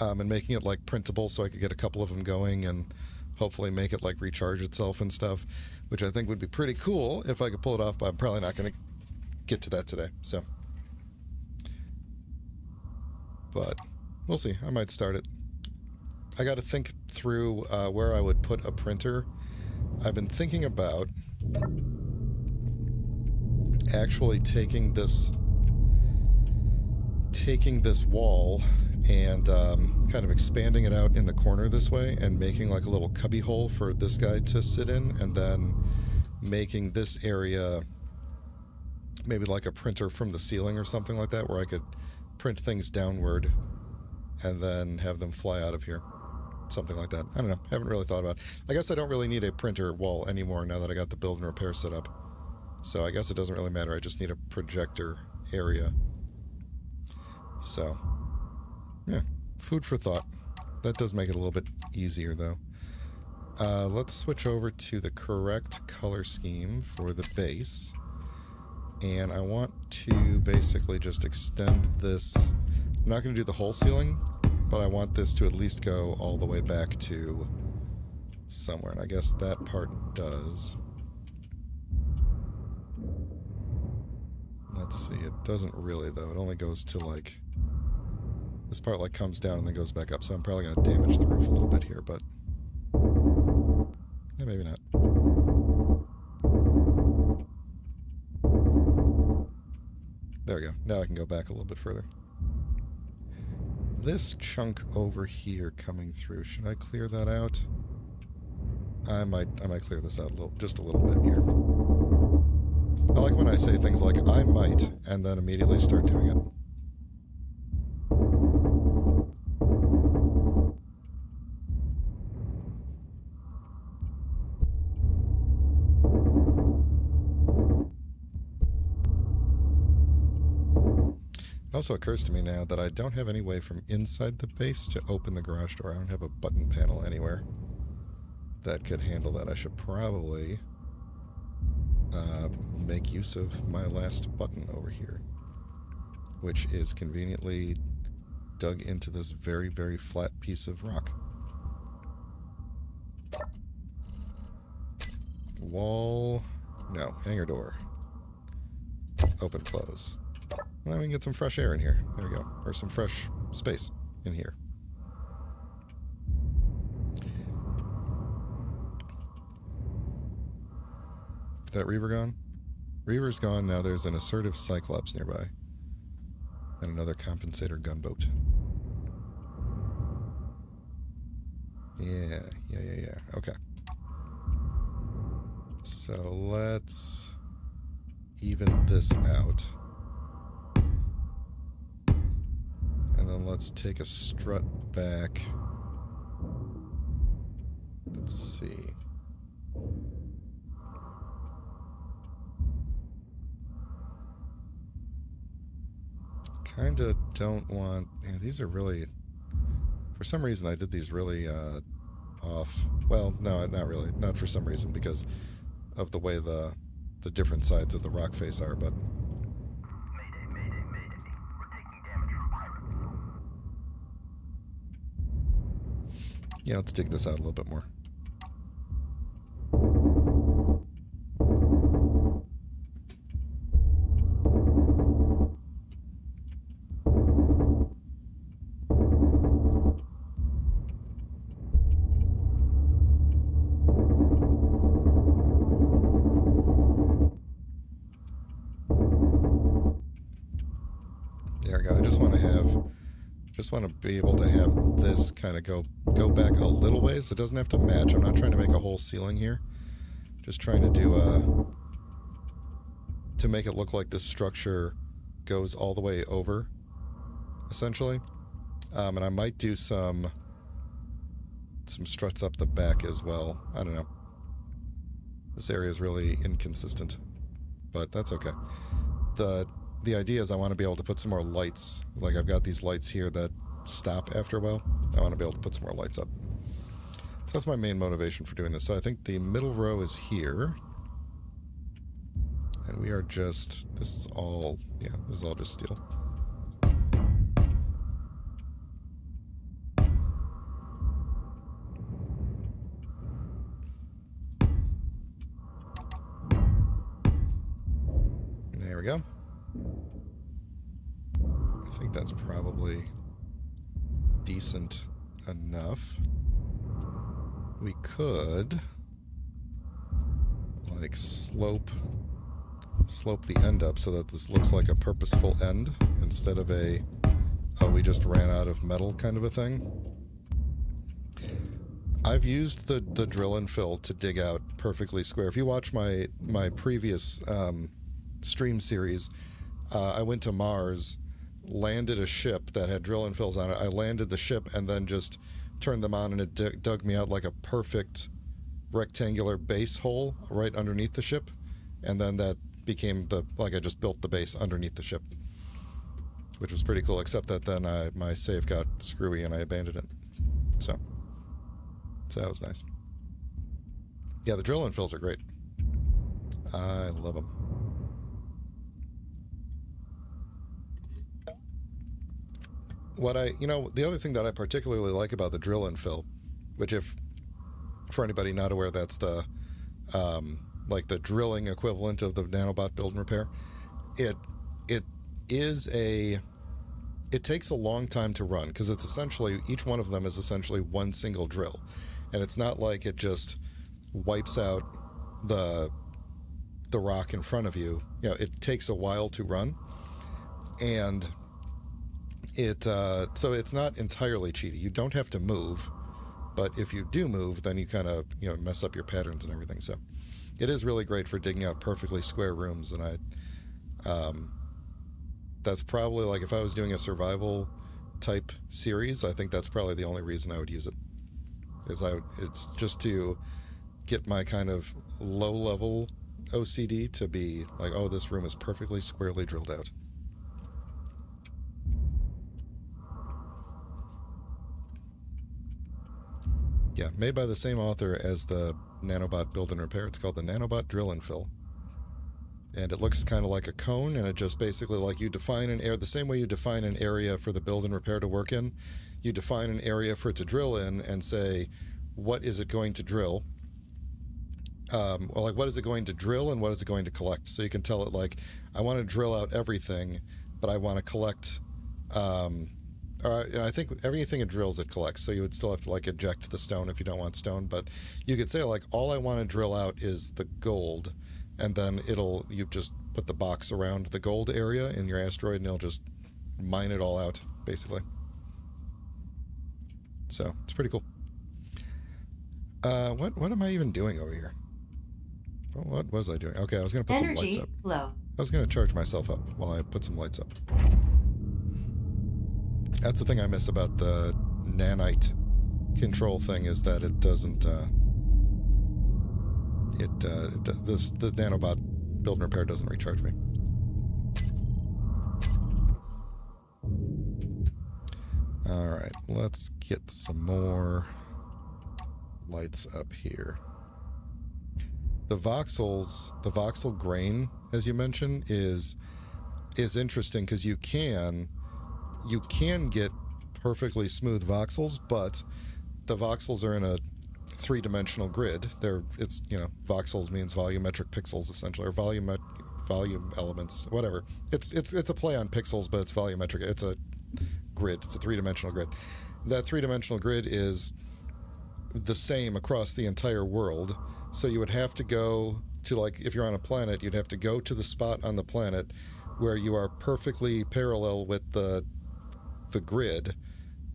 And making it like printable so I could get a couple of them going and hopefully make it like recharge itself and stuff, which I think would be pretty cool if I could pull it off, but I'm probably not going to get to that today. So, but we'll see. I might start it. I got to think through where I would put a printer. I've been thinking about actually taking this wall and kind of expanding it out in the corner this way and making like a little cubby hole for this guy to sit in, and then making this area maybe like a printer from the ceiling or something like that, where I could print things downward and then have them fly out of here. Something like that. I don't know. Haven't really thought about it. I guess I don't really need a printer wall anymore now that I got the build and repair set up. So I guess it doesn't really matter. I just need a projector area. So, yeah, food for thought. That does make it a little bit easier, though. Let's switch over to the correct color scheme for the base. And I want to basically just extend this. I'm not going to do the whole ceiling, but I want this to at least go all the way back to somewhere. And I guess that part does. Let's see. It doesn't really, though. It only goes to, like... This part, like, comes down and then goes back up. So I'm probably going to damage the roof a little bit here, but... Yeah, maybe not. There we go. Now I can go back a little bit further. This chunk over here coming through, should I clear that out? I might clear this out just a little bit here. I like when I say things like I might and then immediately start doing it. It also occurs to me now that I don't have any way from inside the base to open the garage door. I don't have a button panel anywhere that could handle that. I should probably make use of my last button over here, which is conveniently dug into this very, very flat piece of rock. Wall... No, hangar door. Open, close. Well, we can get some fresh air in here. There we go. Or some fresh space in here. Is that Reaver gone? Reaver's gone. Now there's an assertive Cyclops nearby. And another compensator gunboat. Yeah. Okay. So let's even this out. And then let's take a strut back. Let's see. Kinda don't want... Yeah, these are really... For some reason I did these really off. Well, no, not really. Not for some reason, because of the way the different sides of the rock face are, but... Mayday. We're taking damage from pirates. Yeah, let's dig this out a little bit more. There we go. I just want to be able to have this kind of go back a little ways. It doesn't have to match. I'm not trying to make a whole ceiling here. Just trying to do to make it look like this structure goes all the way over, essentially. And I might do some struts up the back as well. I don't know. This area is really inconsistent, but that's okay. The idea is I want to be able to put some more lights. Like I've got these lights here that stop after a while. I want to be able to put some more lights up. So that's my main motivation for doing this. So I think the middle row is here. And we are just... This is all just steel. There we go. I think that's probably decent enough. We could like slope the end up so that this looks like a purposeful end instead of a we just ran out of metal kind of a thing. I've used the drill and fill to dig out perfectly square. If you watch my previous stream series, I went to Mars, landed a ship that had drill and fills on it. I landed the ship and then just turned them on, and it dug me out like a perfect rectangular base hole right underneath the ship. And then that became I just built the base underneath the ship, which was pretty cool, except that then my save got screwy and I abandoned it. So that was nice. Yeah, the drill and fills are great. I love them. The other thing that I particularly like about the drill and fill, which for anybody not aware, that's the like the drilling equivalent of the nanobot build and repair. It takes a long time to run because it's essentially, each one of them is essentially one single drill, and it's not like it just wipes out the rock in front of you. It takes a while to run, and so it's not entirely cheaty. You don't have to move, but if you do move, then you kind of mess up your patterns and everything. So it is really great for digging out perfectly square rooms, and that's probably, like, if I was doing a survival type series, I think that's probably the only reason I would use it. It's just to get my kind of low level OCD to be like, oh, this room is perfectly squarely drilled out. Yeah, made by the same author as the nanobot build and repair. It's called the nanobot drill and fill. And it looks kind of like a cone, and it just basically, like, you define an area the same way you define an area for the build and repair to work in. You define an area for it to drill in and say, what is it going to drill? What is it going to drill and what is it going to collect? So you can tell it, like, I want to drill out everything, but I want to collect... I think everything it drills, it collects. So you would still have to, like, eject the stone if you don't want stone. But you could say, like, all I want to drill out is the gold, and then you just put the box around the gold area in your asteroid, and it'll just mine it all out, basically. So it's pretty cool. What am I even doing over here? What was I doing? Okay, I was gonna put some lights up. Low. I was gonna charge myself up while I put some lights up. That's the thing I miss about the nanite control thing, is that it doesn't. The nanobot build and repair doesn't recharge me. All right, let's get some more lights up here. The voxel grain, as you mentioned, is interesting because you can get perfectly smooth voxels, but the voxels are in a three-dimensional grid. Voxels means volumetric pixels, essentially, or volume elements, whatever. It's a play on pixels, but it's volumetric. It's a grid. It's a three-dimensional grid. That three-dimensional grid is the same across the entire world. So you would have to go to, like, if you're on a planet, you'd have to go to the spot on the planet where you are perfectly parallel with the grid,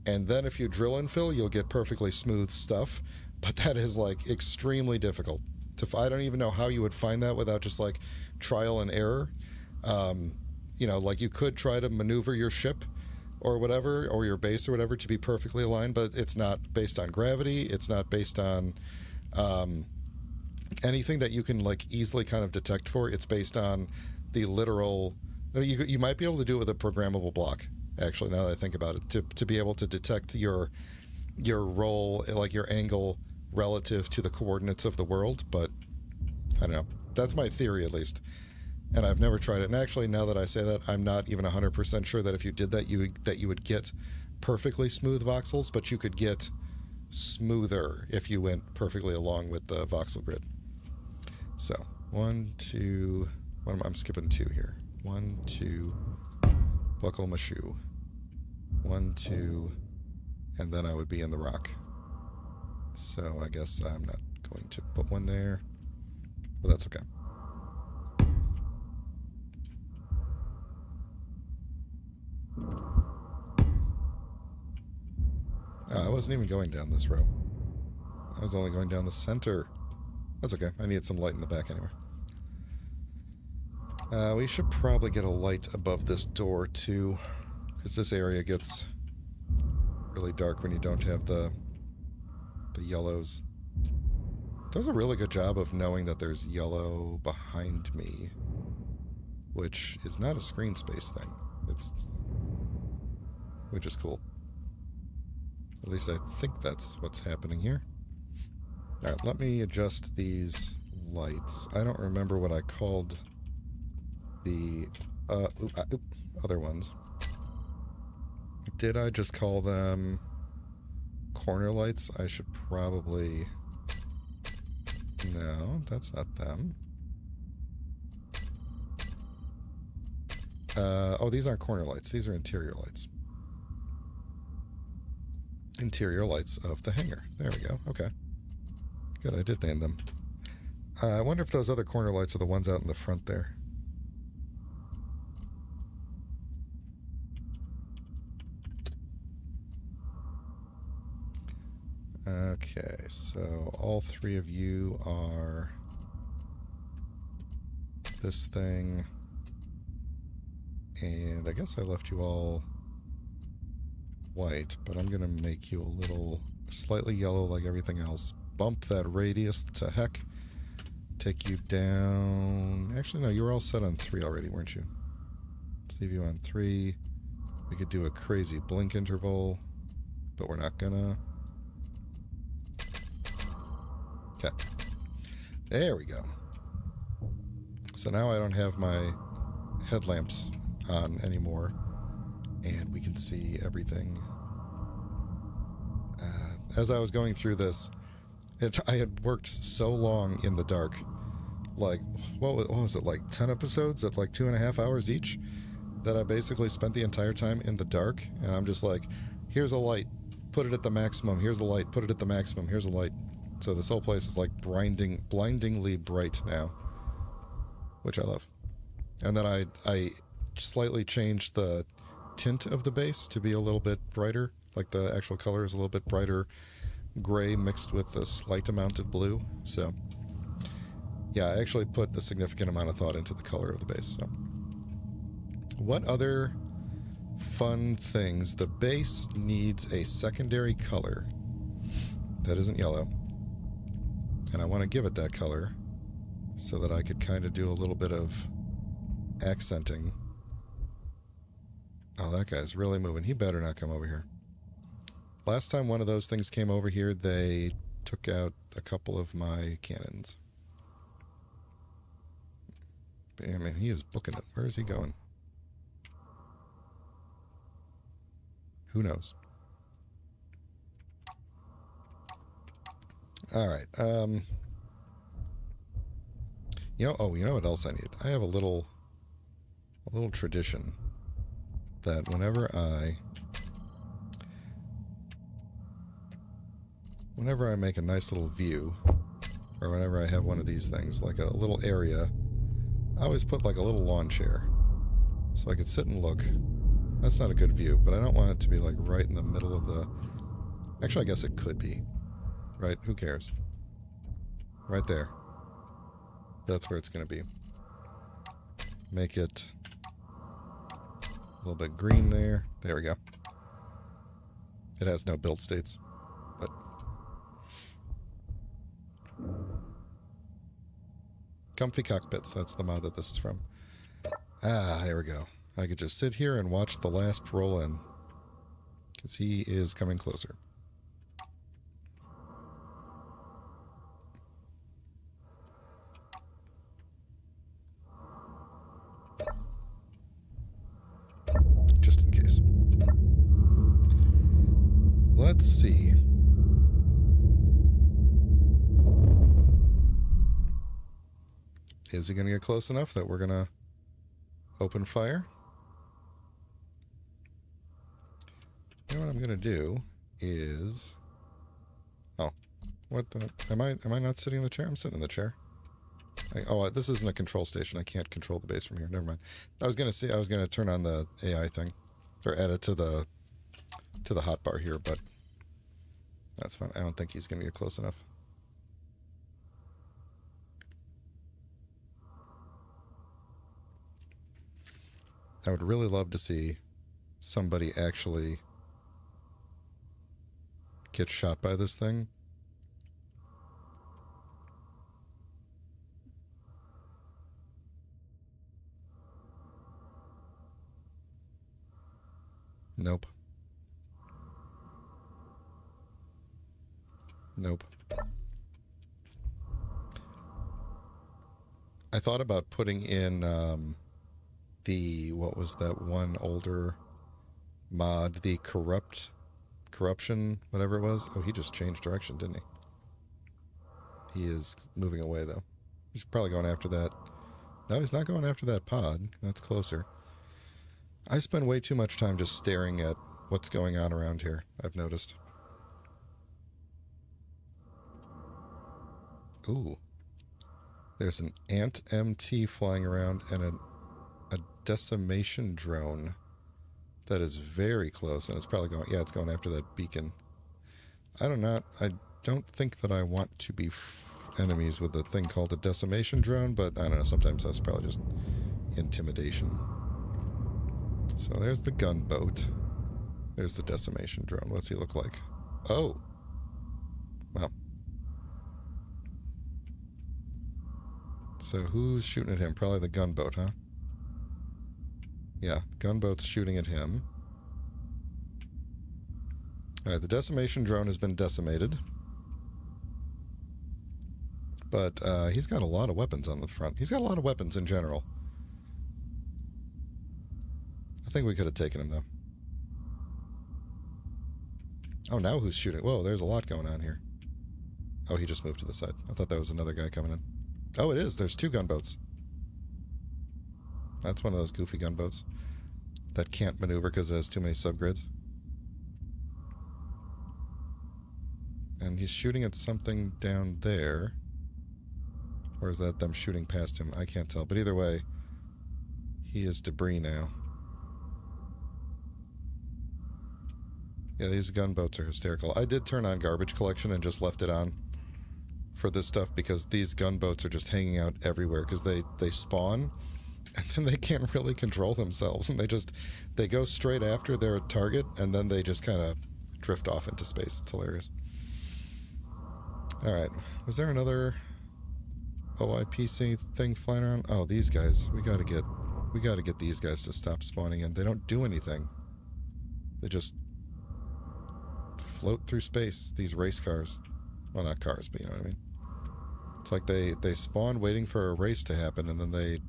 and then if you drill and fill, you'll get perfectly smooth stuff. But that is, like, extremely difficult. I don't even know how you would find that without just, like, trial and error. Like, you could try to maneuver your ship or whatever, or your base or whatever, to be perfectly aligned, but it's not based on gravity. It's not based on anything that you can, like, easily kind of detect for. It's based on the literal. You might be able to do it with a programmable block, actually, now that I think about it, to be able to detect your roll, like your angle relative to the coordinates of the world. But I don't know. That's my theory, at least. And I've never tried it. And actually, now that I say that, I'm not even 100% sure that if you did that, you would get perfectly smooth voxels, but you could get smoother if you went perfectly along with the voxel grid. So, 1, 2, I'm skipping 2 here. 1, 2, buckle my shoe. 1, 2, and then I would be in the rock. So I guess I'm not going to put one there, but that's okay. I wasn't even going down this row. I was only going down the center. That's okay. I need some light in the back anyway. We should probably get a light above this door too, because this area gets really dark when you don't have the yellows. It does a really good job of knowing that there's yellow behind me, which is not a screen space thing. Which is cool. At least I think that's what's happening here. Alright, let me adjust these lights. I don't remember what I called the other ones. Did I just call them corner lights? I should probably... No, that's not them. These aren't corner lights. These are interior lights. Interior lights of the hangar. There we go. Okay. Good, I did name them. I wonder if those other corner lights are the ones out in the front there. Okay, so all three of you are this thing, and I guess I left you all white, but I'm gonna make you a little slightly yellow like everything else. Bump that radius to heck. Take you down. Actually, no, you were all set on 3 already, weren't you? Let's leave you on 3. We could do a crazy blink interval, but we're not gonna. Okay. There we go. So now I don't have my headlamps on anymore, and we can see everything. As I was going through this, I had worked so long in the dark, like, what was it, like 10 episodes at like 2.5 hours each, that I basically spent the entire time in the dark, and I'm just like, here's a light, put it at the maximum, here's a light, put it at the maximum, here's a light. So this whole place is like blindingly bright now. which I love. And then I slightly changed the tint of the base to be a little bit brighter, like the actual color is a little bit brighter gray mixed with a slight amount of blue. So yeah, I actually put a significant amount of thought into the color of the base. So what other fun things? The base needs a secondary color that isn't yellow, and I want to give it that color so that I could kind of do a little bit of accenting. Oh, that guy's really moving. He better not come over here. Last time one of those things came over here, they took out a couple of my cannons. But, I mean, he is booking it. Where is he going? Who knows? All right. You know what else I need? I have a little tradition that whenever I make a nice little view, or whenever I have one of these things, like a little area, I always put like a little lawn chair so I could sit and look. That's not a good view, but I don't want it to be like right in the middle of the... Actually, I guess it could be. Right? Who cares? Right there. That's where it's going to be. Make it a little bit green there. There we go. It has no build states, but... Comfy cockpits, that's the mod that this is from. Ah, here we go. I could just sit here and watch the last roll in, because he is coming closer. Just in case. Let's see. Is he going to get close enough that we're going to open fire? You know what I'm going to do is... Oh. What the... Am I not sitting in the chair? I'm sitting in the chair. This isn't a control station. I can't control the base from here. Never mind. I was going to turn on the AI thing. Or add it to the hotbar here, but... That's fine. I don't think he's going to get close enough. I would really love to see somebody actually get shot by this thing. Nope. Nope. I thought about putting in what was that one older mod, the corruption, whatever it was. Oh, he just changed direction, didn't he? He is moving away, though. He's probably going after that. No, he's not going after that pod. That's closer. I spend way too much time just staring at what's going on around here, I've noticed. Ooh. There's an ant MT flying around and a decimation drone that is very close, and it's probably going... Yeah, it's going after that beacon. I don't think that I want to be enemies with a thing called a decimation drone, but I don't know, sometimes that's probably just intimidation. So there's the gunboat. There's the decimation drone. What's he look like? Oh! Well. So who's shooting at him? Probably the gunboat, huh? Yeah, gunboat's shooting at him. Alright, the decimation drone has been decimated. But he's got a lot of weapons on the front. He's got a lot of weapons in general. I think we could have taken him, though. Oh, now who's shooting? Whoa, there's a lot going on here. Oh, he just moved to the side. I thought that was another guy coming in. Oh, it is. There's two gunboats. That's one of those goofy gunboats that can't maneuver because it has too many subgrids. And he's shooting at something down there. Or is that them shooting past him? I can't tell. But either way, he is debris now. Yeah, these gunboats are hysterical. I did turn on garbage collection and just left it on for this stuff because these gunboats are just hanging out everywhere because they spawn and then they can't really control themselves and they go straight after their target and then they just kind of drift off into space. It's hilarious. All right, was there another OIPC thing flying around? Oh, these guys. We gotta get these guys to stop spawning in. They don't do anything. They just float through space. These race cars. Well, not cars, but you know what I mean. It's like they spawn waiting for a race to happen and then they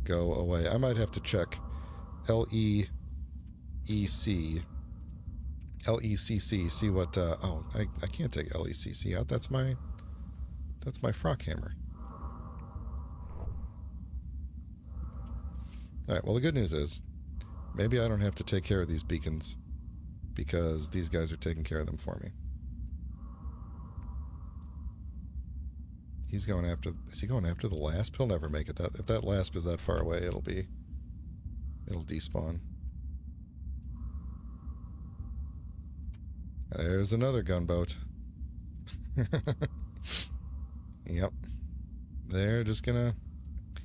go away. I might have to check LECC, see what, I can't take LECC out. That's my frock hammer. Alright, well the good news is, maybe I don't have to take care of these beacons, because these guys are taking care of them for me. Is he going after the LASP? He'll never make it. If that LASP is that far away, it'll despawn. There's another gunboat. Yep.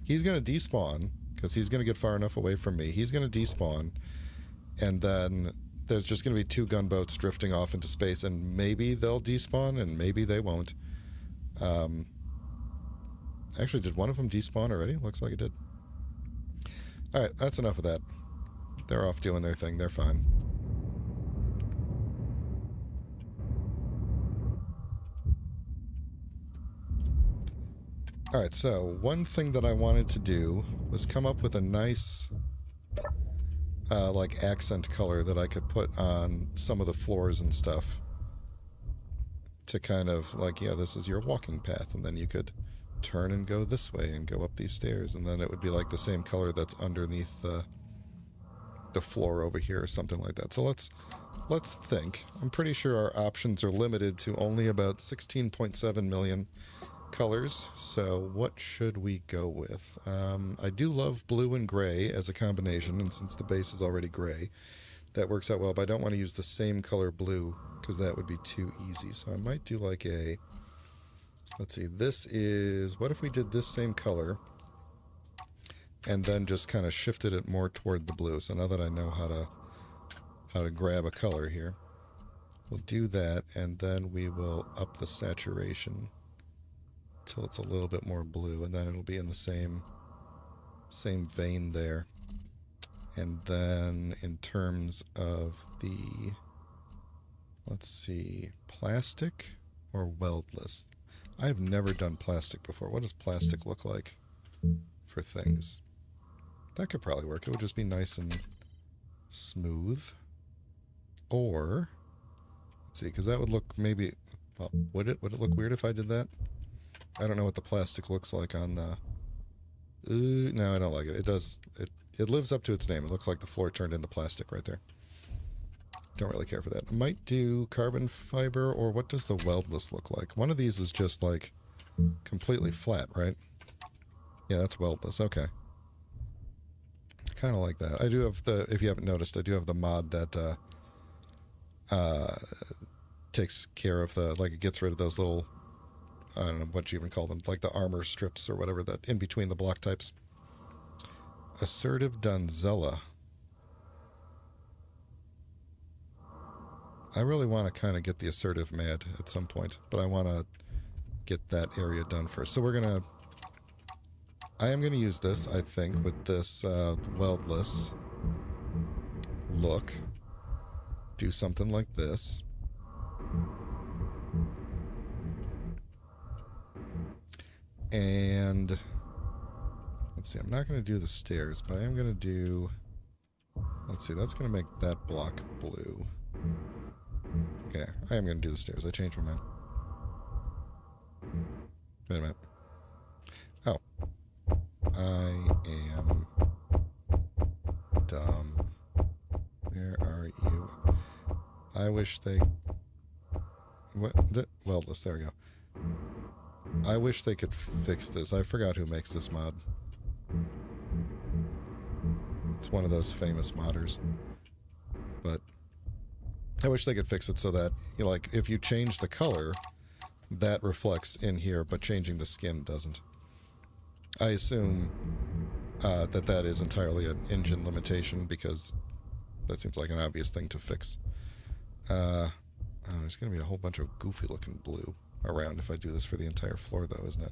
He's gonna despawn, because he's gonna get far enough away from me. He's gonna despawn, and then there's just gonna be two gunboats drifting off into space, and maybe they'll despawn, and maybe they won't. Actually, did one of them despawn already? Looks like it did. Alright, that's enough of that. They're off doing their thing. They're fine. Alright, so one thing that I wanted to do was come up with a nice like accent color that I could put on some of the floors and stuff to kind of like, yeah, this is your walking path, and then you could turn and go this way and go up these stairs, and then it would be like the same color that's underneath the floor over here or something like that. So let's think. I'm pretty sure our options are limited to only about 16.7 million colors, so what should we go with? I do love blue and gray as a combination, and since the base is already gray, that works out well, but I don't want to use the same color blue because that would be too easy. So I might do like a, let's see, this is, what if we did this same color and then just kind of shifted it more toward the blue? So now that I know how to grab a color here, we'll do that, and then we will up the saturation till it's a little bit more blue, and then it'll be in the same vein there. And then in terms of the, let's see, plastic or weldless? I've never done plastic before. What does plastic look like for things? That could probably work. It would just be nice and smooth. Or, let's see, because that would look maybe, well, would it look weird if I did that? I don't know what the plastic looks like on the... no, I don't like it. It lives up to its name. It looks like the floor turned into plastic right there. Don't really care for that. I might do carbon fiber, or what does the weldless look like? One of these is just like completely flat, right? Yeah, that's weldless. Okay. Kind of like that. I do have the, if you haven't noticed, I do have the mod that takes care of the, like it gets rid of those little, I don't know what you even call them, like the armor strips or whatever that in between the block types. Assertive Donzella. I really want to kind of get the assertive mad at some point, but I want to get that area done first. So I am going to use this, I think, with this weldless look. Do something like this. And let's see, I'm not going to do the stairs, but I am going to do, let's see, that's going to make that block blue. Okay, I am going to do the stairs. I changed my mind. Wait a minute. Oh. I am dumb. Where are you? I wish they... What? Weldless, there we go. I wish they could fix this. I forgot who makes this mod. It's one of those famous modders. But I wish they could fix it so that, you know, like, if you change the color, that reflects in here, but changing the skin doesn't. I assume that is entirely an engine limitation, because that seems like an obvious thing to fix. Oh, there's going to be a whole bunch of goofy-looking blue around if I do this for the entire floor, though, isn't it?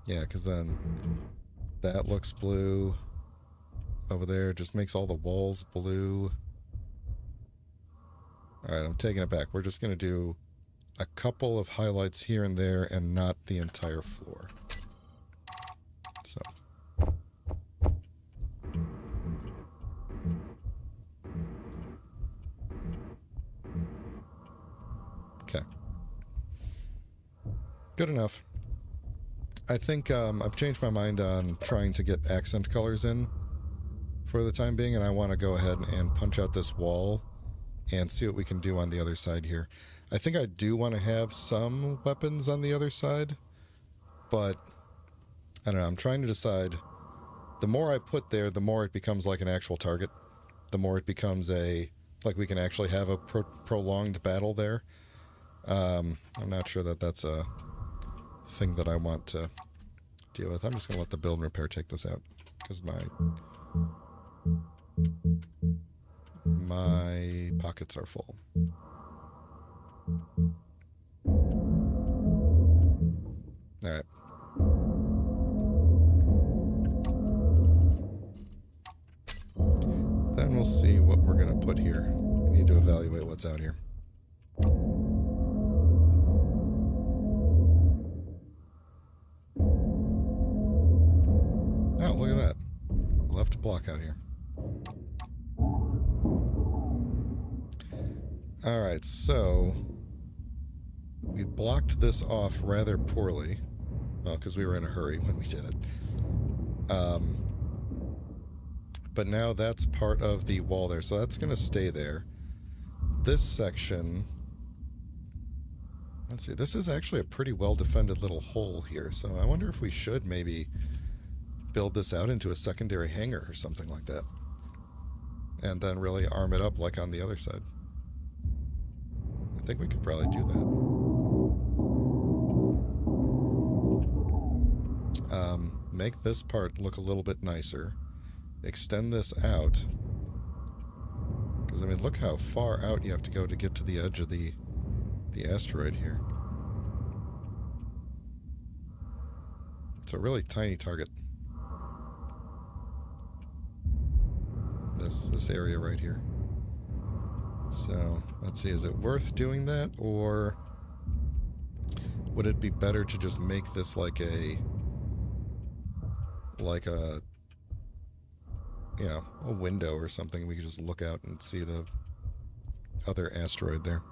Yeah, because then that looks blue over there. Just makes all the walls blue. Alright, I'm taking it back. We're just going to do a couple of highlights here and there and not the entire floor. So. Okay. Good enough. I think I've changed my mind on trying to get accent colors in for the time being, and I want to go ahead and punch out this wall and see what we can do on the other side here. I think I do want to have some weapons on the other side, but I don't know. I'm trying to decide. The more I put there, the more it becomes like an actual target. The more it becomes like we can actually have a prolonged battle there. I'm not sure that that's a thing that I want to deal with. I'm just going to let the build and repair take this out, because my pockets are full. Alright. Then we'll see what we're going to put here. We need to evaluate what's out here. Oh, look at that. Left a block out here. Alright, so we blocked this off rather poorly. Well, because we were in a hurry when we did it. But now that's part of the wall there, so that's going to stay there. This section... Let's see, this is actually a pretty well-defended little hole here, so I wonder if we should maybe build this out into a secondary hangar or something like that. And then really arm it up like on the other side. I think we could probably do that. Make this part look a little bit nicer. Extend this out. Because, I mean, look how far out you have to go to get to the edge of the asteroid here. It's a really tiny target. This area right here. So, let's see, is it worth doing that, or would it be better to just make this like a you know, a window or something? We could just look out and see the other asteroid there.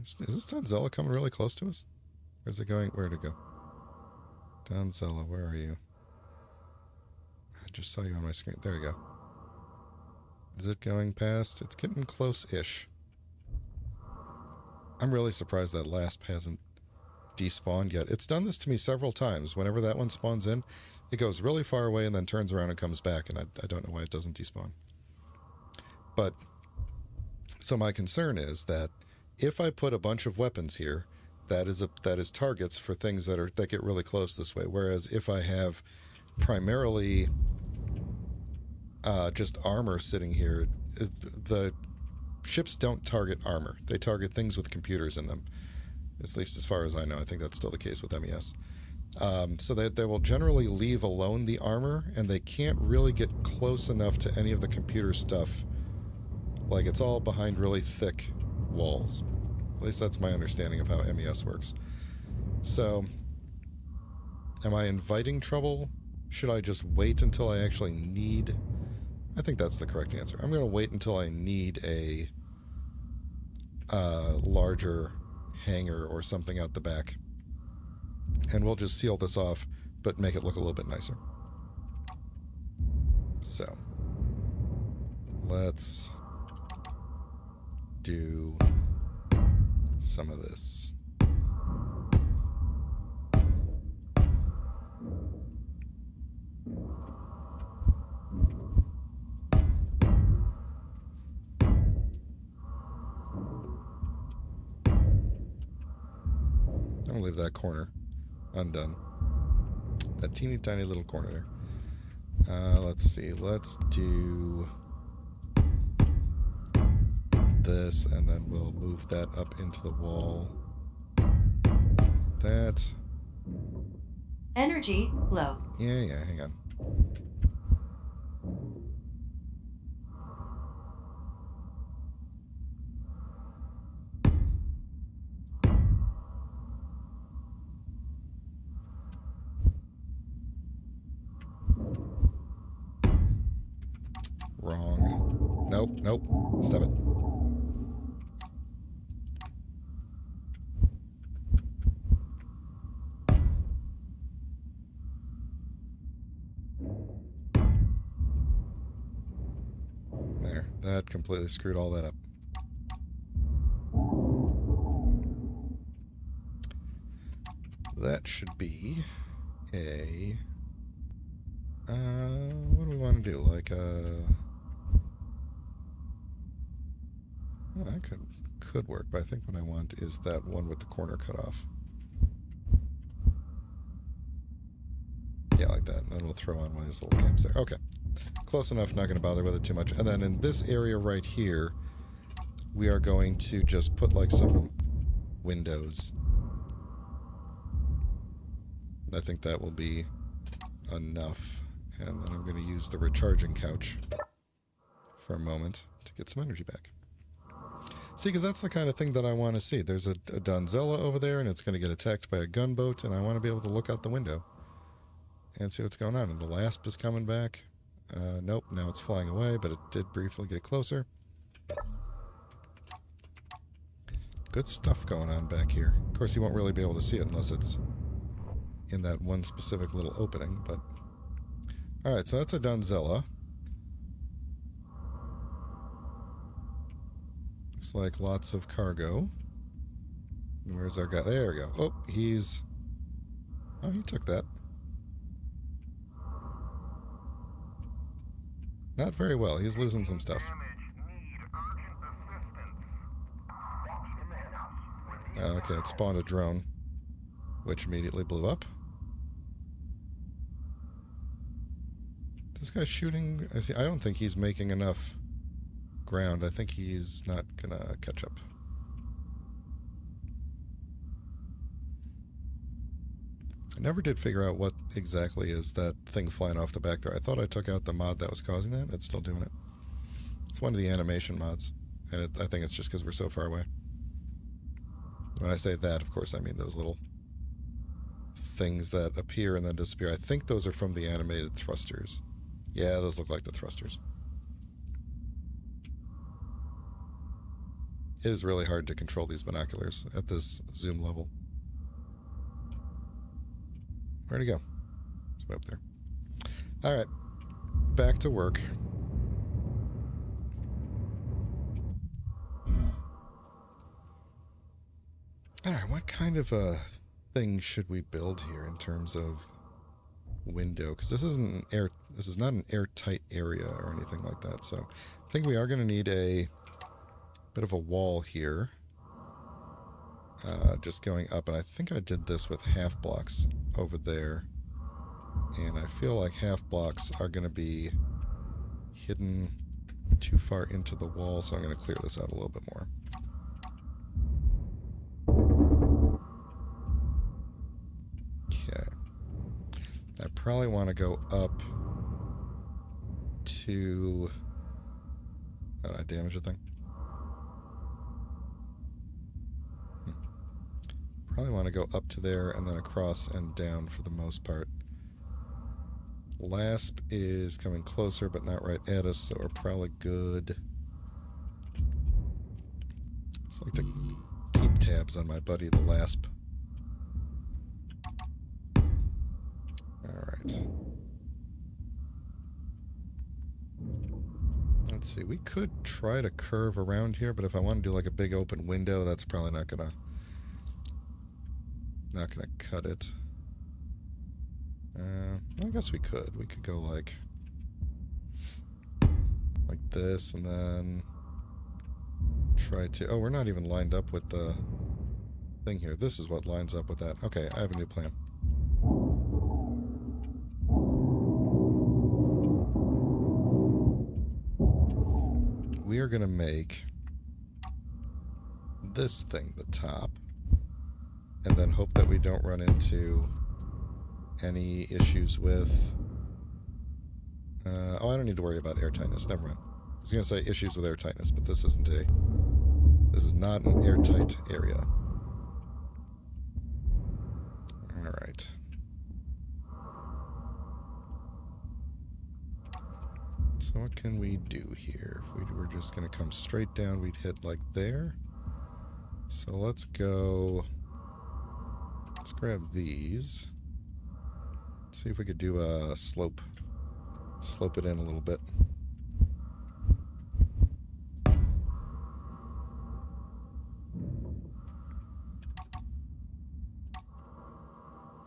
Is this Donzella coming really close to us? Or is it going... Where'd it go? Donzella, where are you? I just saw you on my screen. There you go. Is it going past? It's getting close-ish. I'm really surprised that LASP hasn't despawned yet. It's done this to me several times. Whenever that one spawns in, it goes really far away and then turns around and comes back, and I don't know why it doesn't despawn. But, so my concern is that if I put a bunch of weapons here, that is targets for things that get really close this way. Whereas if I have primarily just armor sitting here, the ships don't target armor. They target things with computers in them. At least as far as I know. I think that's still the case with MES. So they will generally leave alone the armor, and they can't really get close enough to any of the computer stuff. Like, it's all behind really thick walls. At least that's my understanding of how MES works. So, am I inviting trouble? Should I just wait until I actually need... I think that's the correct answer. I'm going to wait until I need a larger hangar or something out the back. And we'll just seal this off, but make it look a little bit nicer. So, let's do some of this. I'm gonna leave that corner undone. That teeny tiny little corner there. Let's see. Let's do this, and then we'll move that up into the wall. That. Energy low. Yeah, hang on. Wrong. Nope. Stop it. There. That completely screwed all that up. That should be a... what do we want to do? Like well, that could work, but I think what I want is that one with the corner cut off. Yeah, like that. And then we'll throw on one of these little caps there. Okay. Close enough, not going to bother with it too much. And then in this area right here, we are going to just put like some windows. I think that will be enough. And then I'm going to use the recharging couch for a moment to get some energy back. See, because that's the kind of thing that I want to see. There's a Donzella over there, and it's going to get attacked by a gunboat, and I want to be able to look out the window and see what's going on. And the Lasp is coming back. Nope, now it's flying away, but it did briefly get closer. Good stuff going on back here. Of course, you won't really be able to see it unless it's in that one specific little opening, but... Alright, so that's a Donzella. Looks like lots of cargo. Where's our guy? There we go. Oh, he's... Oh, he took that. Not very well. He's losing some stuff. Okay, it spawned a drone, which immediately blew up. This guy's shooting... I don't think he's making enough ground. I think he's not gonna catch up. I never did figure out what exactly is that thing flying off the back there. I thought I took out the mod that was causing that. It's still doing it. It's one of the animation mods, and I think it's just because we're so far away. When I say that, of course, I mean those little things that appear and then disappear. I think those are from the animated thrusters. Yeah, those look like the thrusters. It is really hard to control these binoculars at this zoom level. Where'd he go? It's way up there. Alright. Back to work. Alright, what kind of a thing should we build here in terms of window? Because this isn't this is not an airtight area or anything like that, so I think we are going to need a bit of a wall here. Just going up, and I think I did this with half blocks over there, and I feel like half blocks are going to be hidden too far into the wall, so I'm going to clear this out a little bit more. Okay. I probably want to go up to... Oh, did I damage the thing? Probably want to go up to there and then across and down for the most part. Lasp is coming closer, but not right at us, so we're probably good. Just like to keep tabs on my buddy, the Lasp. Alright. Let's see, we could try to curve around here, but if I want to do like a big open window, that's probably not gonna cut it. I guess we could. We could go like this, and then try to... Oh, we're not even lined up with the thing here. This is what lines up with that. Okay, I have a new plan. We are going to make this thing the top, and then hope that we don't run into any issues with... oh, I don't need to worry about airtightness. Never mind. I was going to say issues with airtightness, but this isn't a... This is not an airtight area. Alright. So what can we do here? If we were just going to come straight down, we'd hit like there. So let's go... Let's grab these. Let's see if we could do a slope. Slope it in a little bit.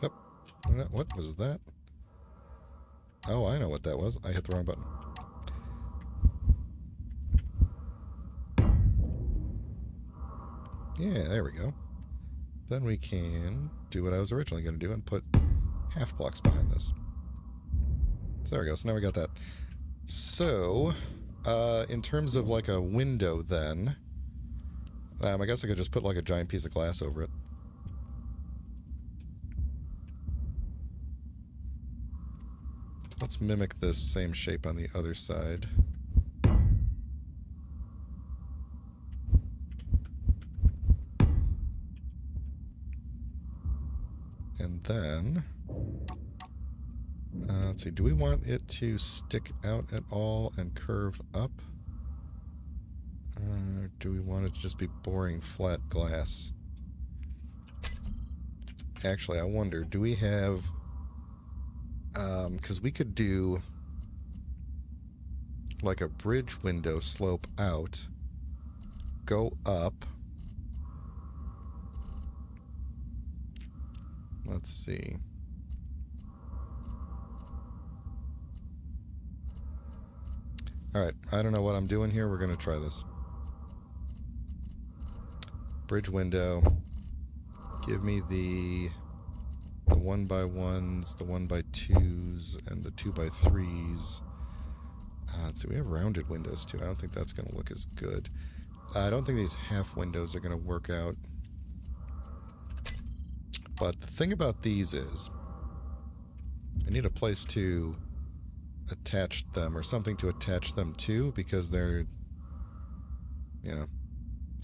Yep. What was that? Oh, I know what that was. I hit the wrong button. Yeah, there we go. Then we can do what I was originally going to do and put half blocks behind this. So there we go. So now we got that. So, in terms of like a window then, I guess I could just put like a giant piece of glass over it. Let's mimic this same shape on the other side. And then, let's see, do we want it to stick out at all and curve up? Do we want it to just be boring flat glass? Actually, I wonder, do we have... because we could do like a bridge window slope out, go up. Let's see. Alright, I don't know what I'm doing here. We're going to try this. Bridge window. Give me the 1x1s, the 1x2s, and the 2x3s. Let's see, we have rounded windows too. I don't think that's going to look as good. I don't think these half windows are going to work out. But the thing about these is, I need a place to attach them, or something to attach them to, because they're, you know,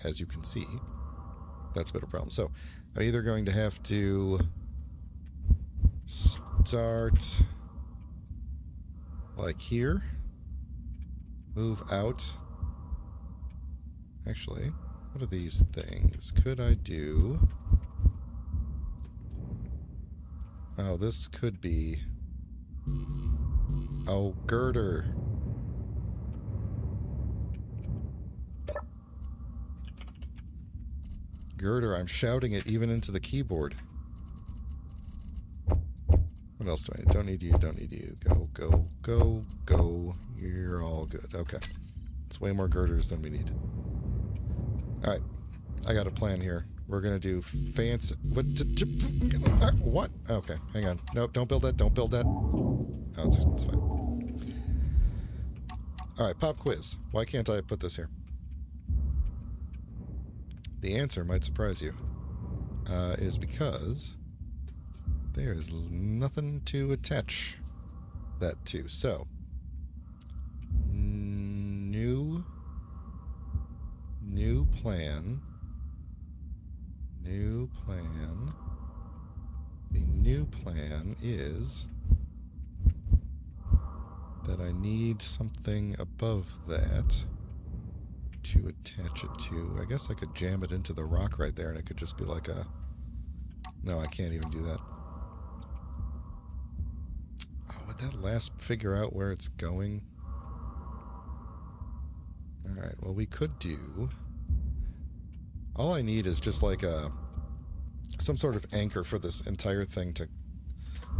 as you can see, that's a bit of a problem. So, I'm either going to have to start like here, move out. Actually, what are these things? Could I do... Oh, this could be... Oh, girder. Girder, I'm shouting it even into the keyboard. What else do I need? Don't need you, don't need you. Go, go, go, go. You're all good. Okay. It's way more girders than we need. Alright. I got a plan here. We're gonna do fancy... What? Okay, hang on. Nope, don't build that, don't build that. Oh, it's fine. Alright, pop quiz. Why can't I put this here? The answer might surprise you. Is because there's nothing to attach that to. So, new plan. New plan. The new plan is that I need something above that to attach it to. I guess I could jam it into the rock right there and it could just be like a... No, I can't even do that. Oh, would that last figure out where it's going? Well, we could do... All I need is just like some sort of anchor for this entire thing to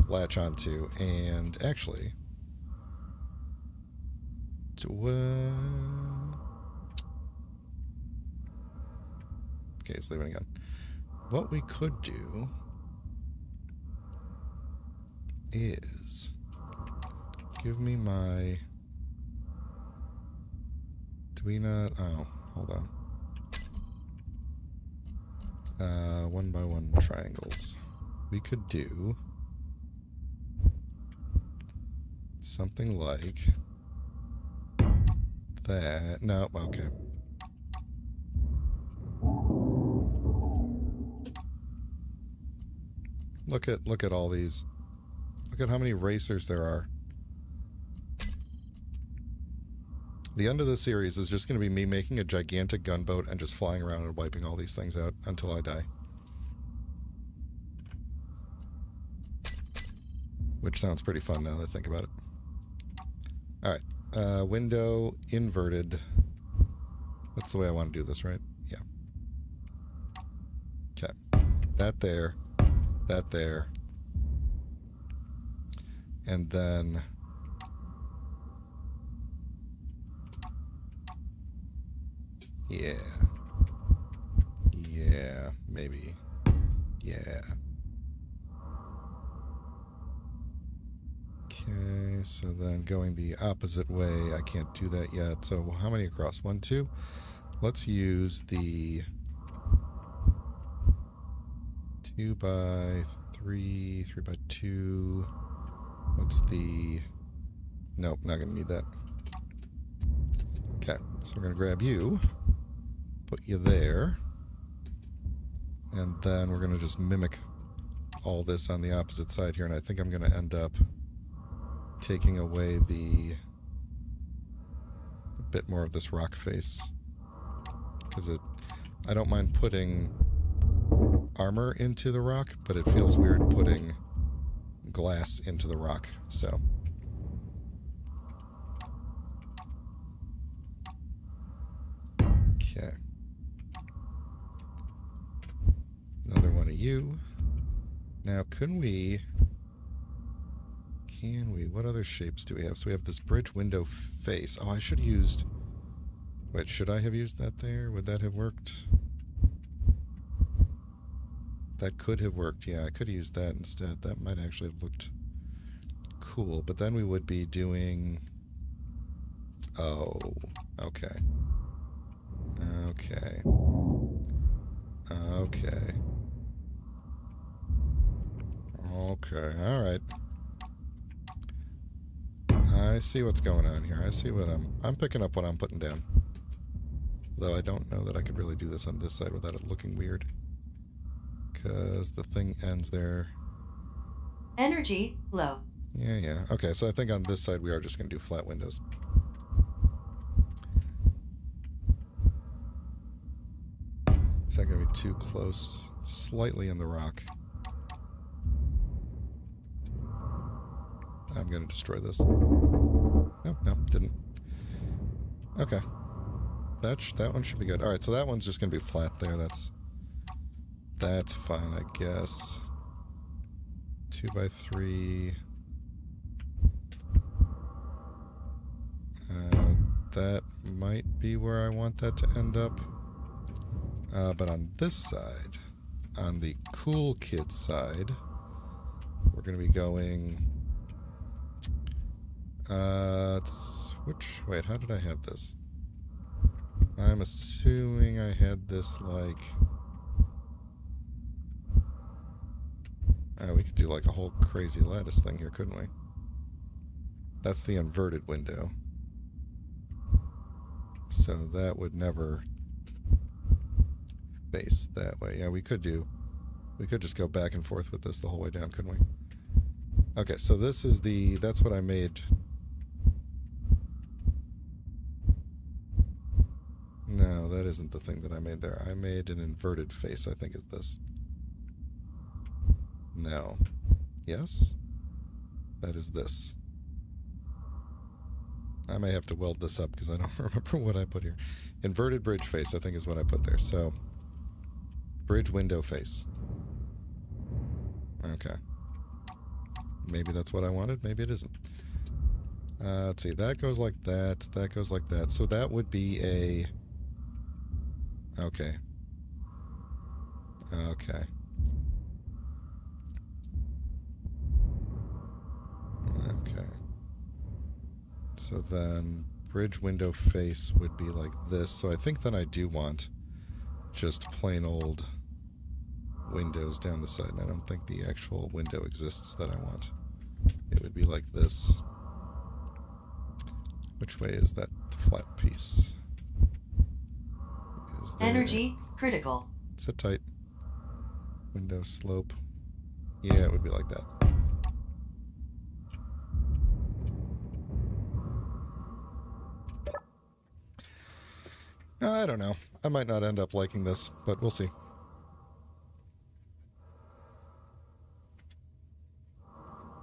latch onto. And actually... Okay, it's leaving again. What we could do is give me my... Do we not... Oh, hold on. 1x1 triangles. We could do something like that. No, okay. Look at all these. Look at how many racers there are. The end of the series is just going to be me making a gigantic gunboat and just flying around and wiping all these things out until I die. Which sounds pretty fun now that I think about it. Alright. Window inverted. That's the way I want to do this, right? Yeah. Okay. That there. That there. And then... Yeah. Yeah, maybe. Yeah. Okay, so then going the opposite way, I can't do that yet. So how many across? 1, 2? Let's use the 2x3, 3x2. What's the... Nope, not going to need that. Okay, so we're going to grab you. Put you there. And then we're going to just mimic all this on the opposite side here. And I think I'm going to end up taking away a bit more of this rock face. Because I don't mind putting armor into the rock, but it feels weird putting glass into the rock. So... Okay. Another one of you. Now, can we... What other shapes do we have? So we have this bridge window face. Oh, I should have used... Wait, should I have used that there? Would that have worked? That could have worked. Yeah, I could have used that instead. That might actually have looked cool. But then we would be doing... Oh, okay. Okay. Okay. Okay, alright. I see what's going on here. I see what I'm picking up what I'm putting down. Though I don't know that I could really do this on this side without it looking weird. Because the thing ends there. Energy low. Yeah. Okay, so I think on this side we are just going to do flat windows. Is that going to be too close? Slightly in the rock. I'm going to destroy this. No, didn't. Okay. That one should be good. Alright, so that one's just going to be flat there. That's fine, I guess. 2x3. That might be where I want that to end up. But on this side, on the cool kid side, we're going to be going... Wait, how did I have this? I'm assuming I had this like... we could do like a whole crazy lattice thing here, couldn't we? That's the inverted window. So that would never face that way. Yeah, we could just go back and forth with this the whole way down, couldn't we? Okay, so this is that's what I made. No, that isn't the thing that I made there. I made an inverted face, I think is this. No. Yes? That is this. I may have to weld this up because I don't remember what I put here. Inverted bridge face, I think, is what I put there. So, bridge window face. Okay. Maybe that's what I wanted. Maybe it isn't. Let's see. That goes like that. That goes like that. So that would be a... Okay. Okay. Okay. So then bridge window face would be like this. So I think then I do want just plain old windows down the side. And I don't think the actual window exists that I want. It would be like this. Which way is that flat piece? Is there... Energy critical. Sit tight. Window slope. Yeah, it would be like that. I don't know. I might not end up liking this, but we'll see.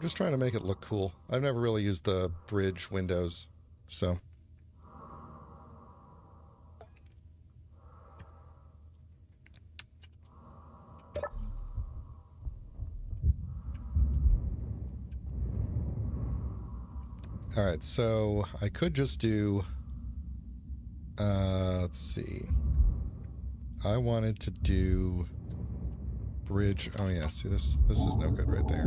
Just trying to make it look cool. I've never really used the bridge windows, so... Alright, so I could just do... let's see. I wanted to do... bridge... Oh yeah, see this is no good right there.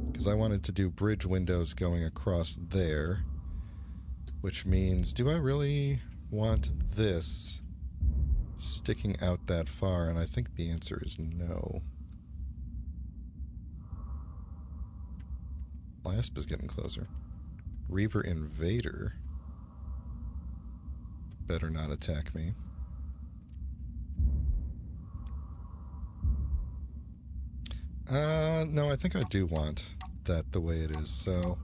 Because I wanted to do bridge windows going across there. Which means, do I really want this sticking out that far? And I think the answer is no. Lasp is getting closer. Reaver Invader better not attack me. No, I think I do want that the way it is. So,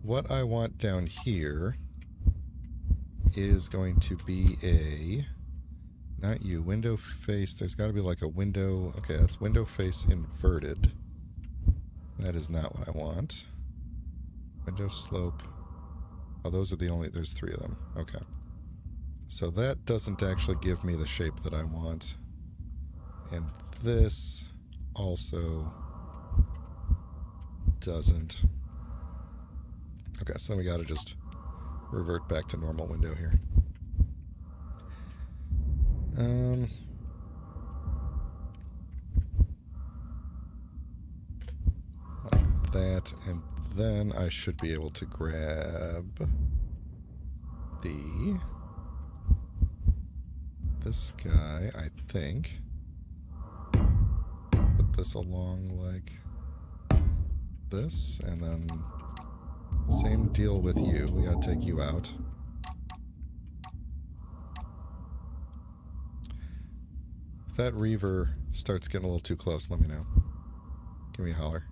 what I want down here is going to be a... Not you, window face. There's got to be like a window... Okay, that's window face inverted. That is not what I want. Window slope. Oh, those are the only... There's 3 of them. Okay. So that doesn't actually give me the shape that I want. And this also doesn't. Okay, so then we gotta just revert back to normal window here. Like that, and then I should be able to grab this guy, I think. Put this along like this, and then same deal with you. We gotta take you out. If that Reaver starts getting a little too close, let me know. Give me a holler.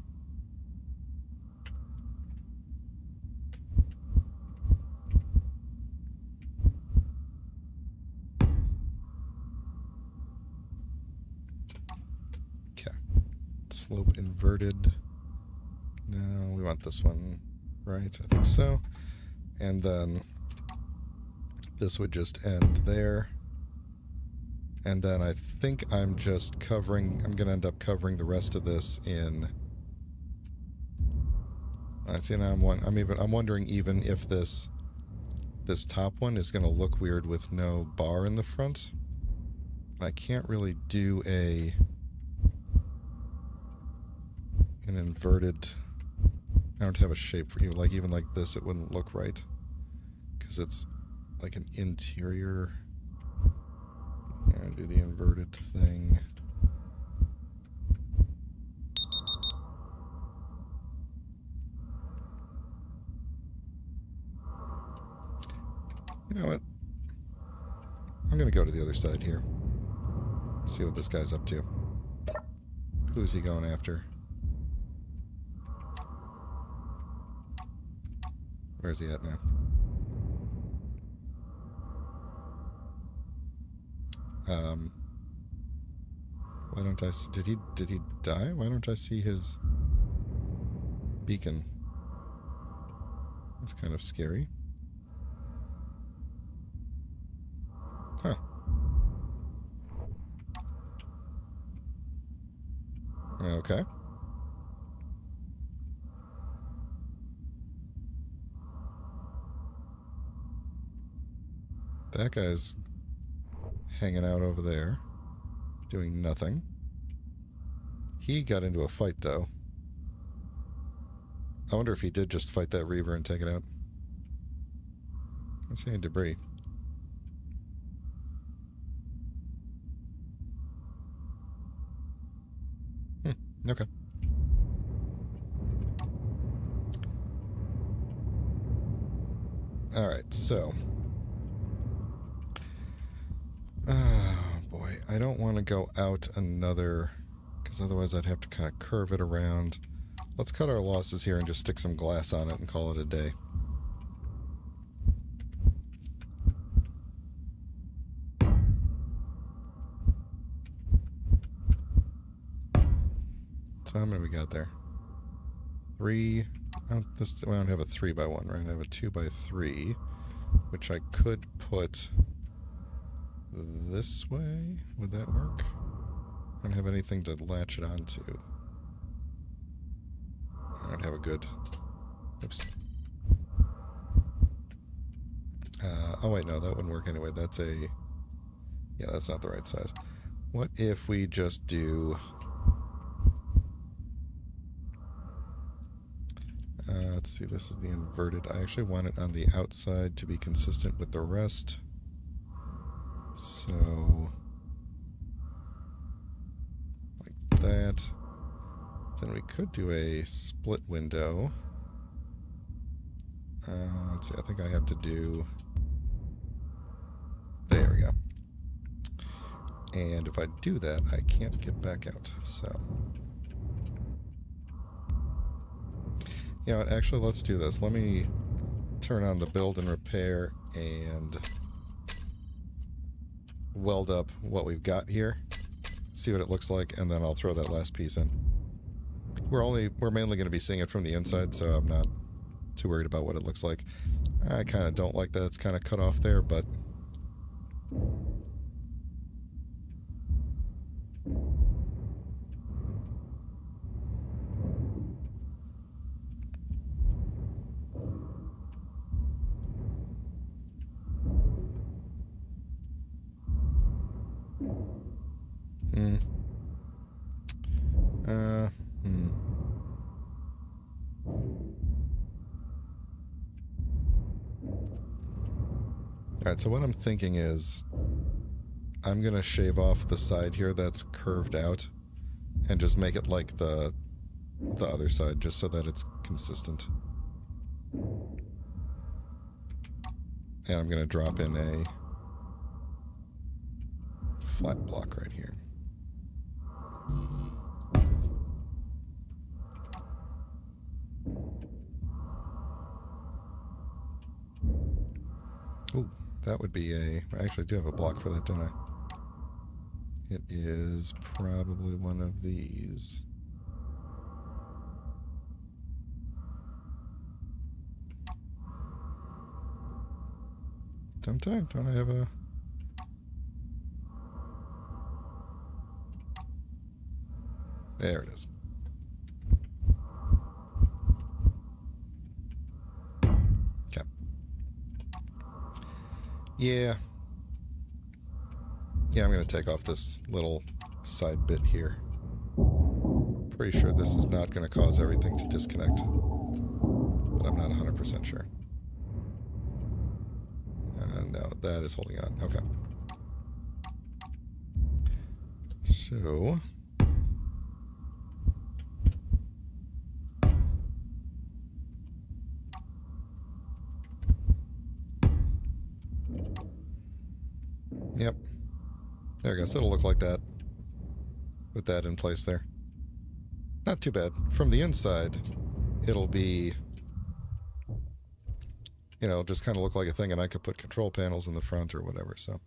Slope inverted. No, we want this one, right? I think so. And then this would just end there. And then I think I'm just covering... I'm going to end up covering the rest of this in... I see now I'm wondering even if this top one is going to look weird with no bar in the front. I can't really do an inverted... I don't have a shape for you. Like, even like this, it wouldn't look right. Because it's like an interior... I'm going to do the inverted thing. You know what? I'm going to go to the other side here. See what this guy's up to. Who's he going after? Where's he at now? Why don't I see... Did he die? Why don't I see his beacon? That's kind of scary. Huh. Okay. That guy's hanging out over there, doing nothing. He got into a fight, though. I wonder if he did just fight that Reaver and take it out. I don't see any debris. Okay. Alright, so. Oh, boy. I don't want to go out another, because otherwise I'd have to kind of curve it around. Let's cut our losses here and just stick some glass on it and call it a day. So how many we got there? 3. I don't have a 3x1, right? I have a 2x3, which I could put this way. Would that work? I don't have anything to latch it onto. I don't have a good... Oops. Oh wait, no, that wouldn't work anyway. That's a... Yeah, that's not the right size. What if we just do... let's see, this is the inverted. I actually want it on the outside to be consistent with the rest. So... like that. Then we could do a split window. Let's see, I think I have to do... There we go. And if I do that, I can't get back out, so... You know what, actually, let's do this. Let me turn on the build and repair and weld up what we've got here. See what it looks like, and then I'll throw that last piece in. We're mainly going to be seeing it from the inside, so I'm not too worried about what it looks like. I kind of don't like that it's kind of cut off there, but... Alright, so what I'm thinking is I'm going to shave off the side here that's curved out and just make it like the other side, just so that it's consistent. And I'm going to drop in a flat block right here. Ooh, that would be a... I actually do have a block for that, don't I? It is probably one of these. Don't I have a... There it is. Okay. Yeah. Yeah, I'm going to take off this little side bit here. Pretty sure this is not going to cause everything to disconnect. But I'm not 100% sure. No, that is holding on. Okay. So... Yep. There we go. So it'll look like that. With that in place there. Not too bad. From the inside, it'll be... You know, just kind of look like a thing, and I could put control panels in the front or whatever, so...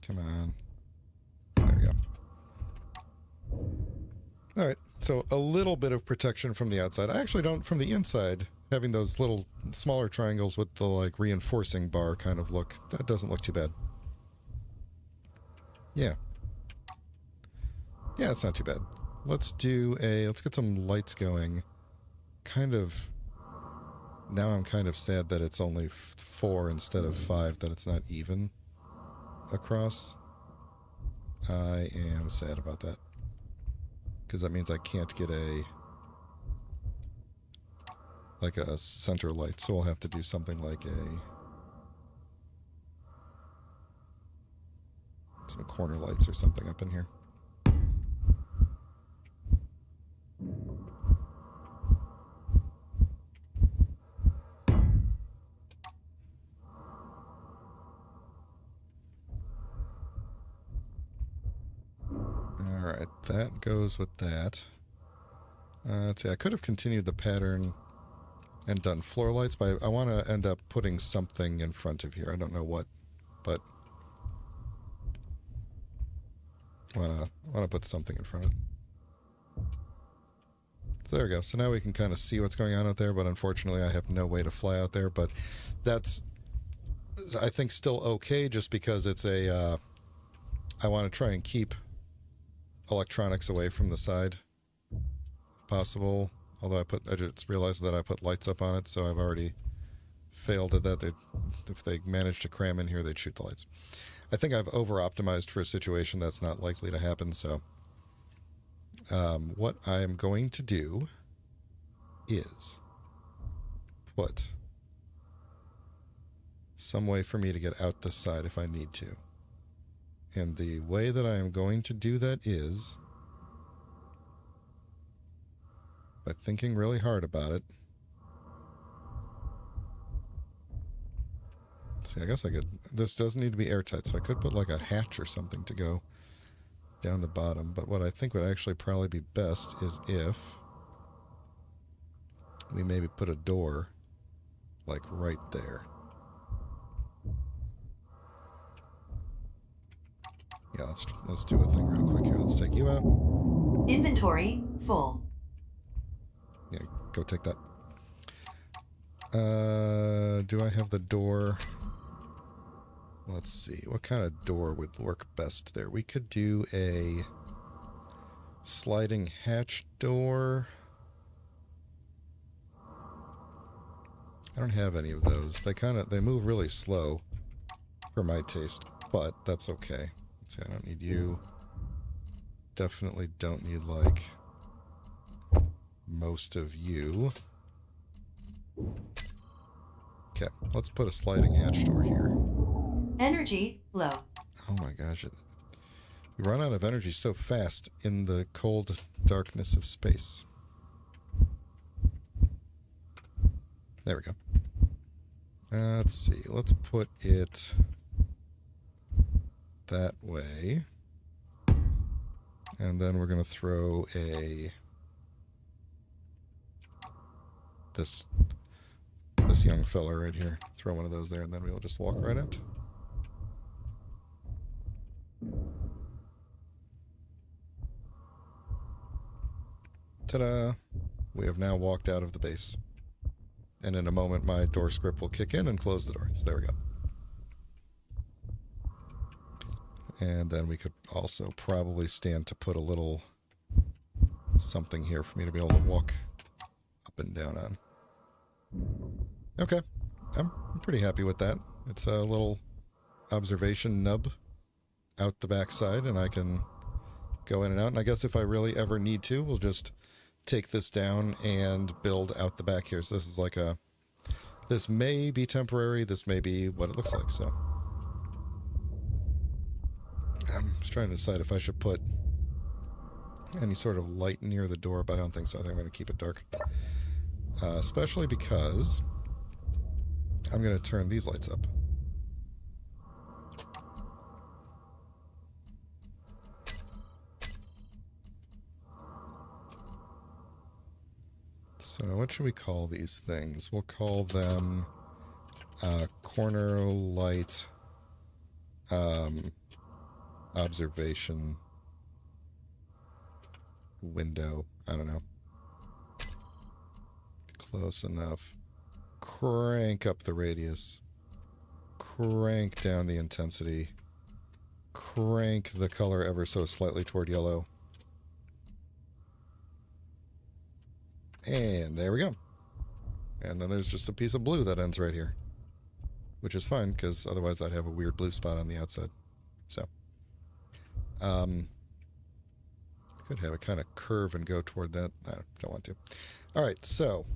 Come on. There we go. Alright, so a little bit of protection from the outside. I actually don't, from the inside, having those little smaller triangles with the like reinforcing bar kind of look. That doesn't look too bad. Yeah. Yeah, it's not too bad. Let's get some lights going. Now I'm kind of sad that it's only 4 instead of 5, that it's not even across. I am sad about that. Because that means I can't get a center light, so we'll have to do something like some corner lights or something up in here. Alright, that goes with that. Let's see, I could have continued the pattern and done floor lights, but I want to end up putting something in front of here. I don't know what, but I want to put something in front of it. So there we go. So now we can kind of see what's going on out there, but unfortunately I have no way to fly out there, but that's, I think, still okay, just because it's I want to try and keep electronics away from the side, if possible. Although I just realized that I put lights up on it, so I've already failed at that. If they manage to cram in here, they'd shoot the lights. I think I've over-optimized for a situation that's not likely to happen, so what I am going to do is put some way for me to get out this side if I need to. And the way that I am going to do that is by thinking really hard about it. See, I guess I could... This does need to be airtight, so I could put like a hatch or something to go down the bottom. But what I think would actually probably be best is if we maybe put a door like right there. Yeah, let's do a thing real quick here. Let's take you out. Inventory full. Yeah, go take that. Do I have the door? Let's see. What kind of door would work best there? We could do a sliding hatch door. I don't have any of those. They move really slow for my taste, but that's okay. Let's see, I don't need you. Definitely don't need, like, most of you. Okay, let's put a sliding hatch door here. Energy low. Oh my gosh, we run out of energy so fast in the cold darkness of space. There we go. Let's see, let's put it that way. And then we're going to throw this young fella right here. Throw one of those there, and then we'll just walk right out. Ta-da! We have now walked out of the base. And in a moment, my door script will kick in and close the door. So there we go. And then we could also probably stand to put a little something here for me to be able to walk up and down on. Okay. I'm pretty happy with that. It's a little observation nub out the backside, and I can go in and out. And I guess if I really ever need to, we'll just take this down and build out the back here. So this is like this may be temporary, this may be what it looks like, so. I'm just trying to decide if I should put any sort of light near the door, but I don't think so. I think I'm going to keep it dark. Especially because I'm going to turn these lights up. So what should we call these things? We'll call them corner light observation window. I don't know. Close enough. Crank up the radius. Crank down the intensity. Crank the color ever so slightly toward yellow. And there we go. And then there's just a piece of blue that ends right here. Which is fine, because otherwise I'd have a weird blue spot on the outside. So. Could have it kind of curve and go toward that. I don't want to. Alright, so.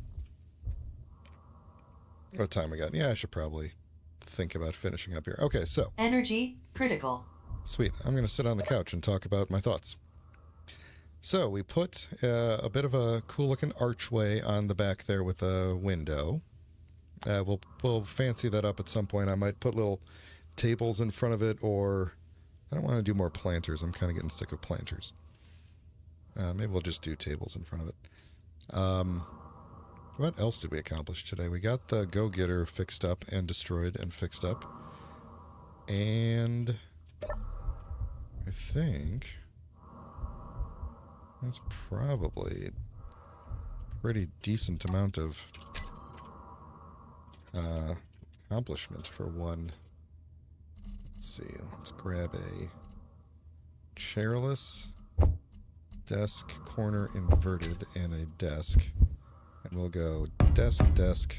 What time we got? Yeah, I should probably think about finishing up here. Okay, so. Energy critical. Sweet. I'm going to sit on the couch and talk about my thoughts. So, we put a bit of a cool-looking archway on the back there with a window. We'll fancy that up at some point. I might put little tables in front of it, or I don't want to do more planters. I'm kind of getting sick of planters. Maybe we'll just do tables in front of it. What else did we accomplish today? We got the go-getter fixed up and destroyed and fixed up. And I think that's probably a pretty decent amount of accomplishment for one. Let's see. Let's grab a chairless desk, corner inverted, and a desk. And we'll go desk, desk,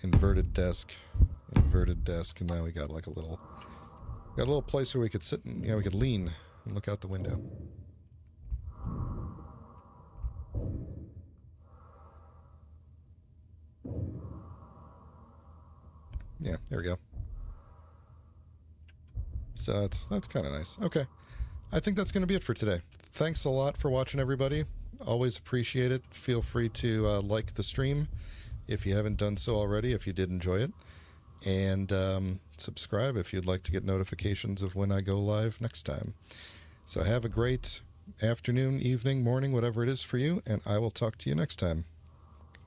inverted desk, and now we got like a little place where we could sit and, we could lean and look out the window. Yeah, there we go. So that's kind of nice. Okay. I think that's going to be it for today. Thanks a lot for watching, everybody. Always appreciate it. Feel free to like the stream if you haven't done so already, if you did enjoy it. And subscribe if you'd like to get notifications of when I go live next time. So have a great afternoon, evening, morning, whatever it is for you, and I will talk to you next time.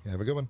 Have a good one.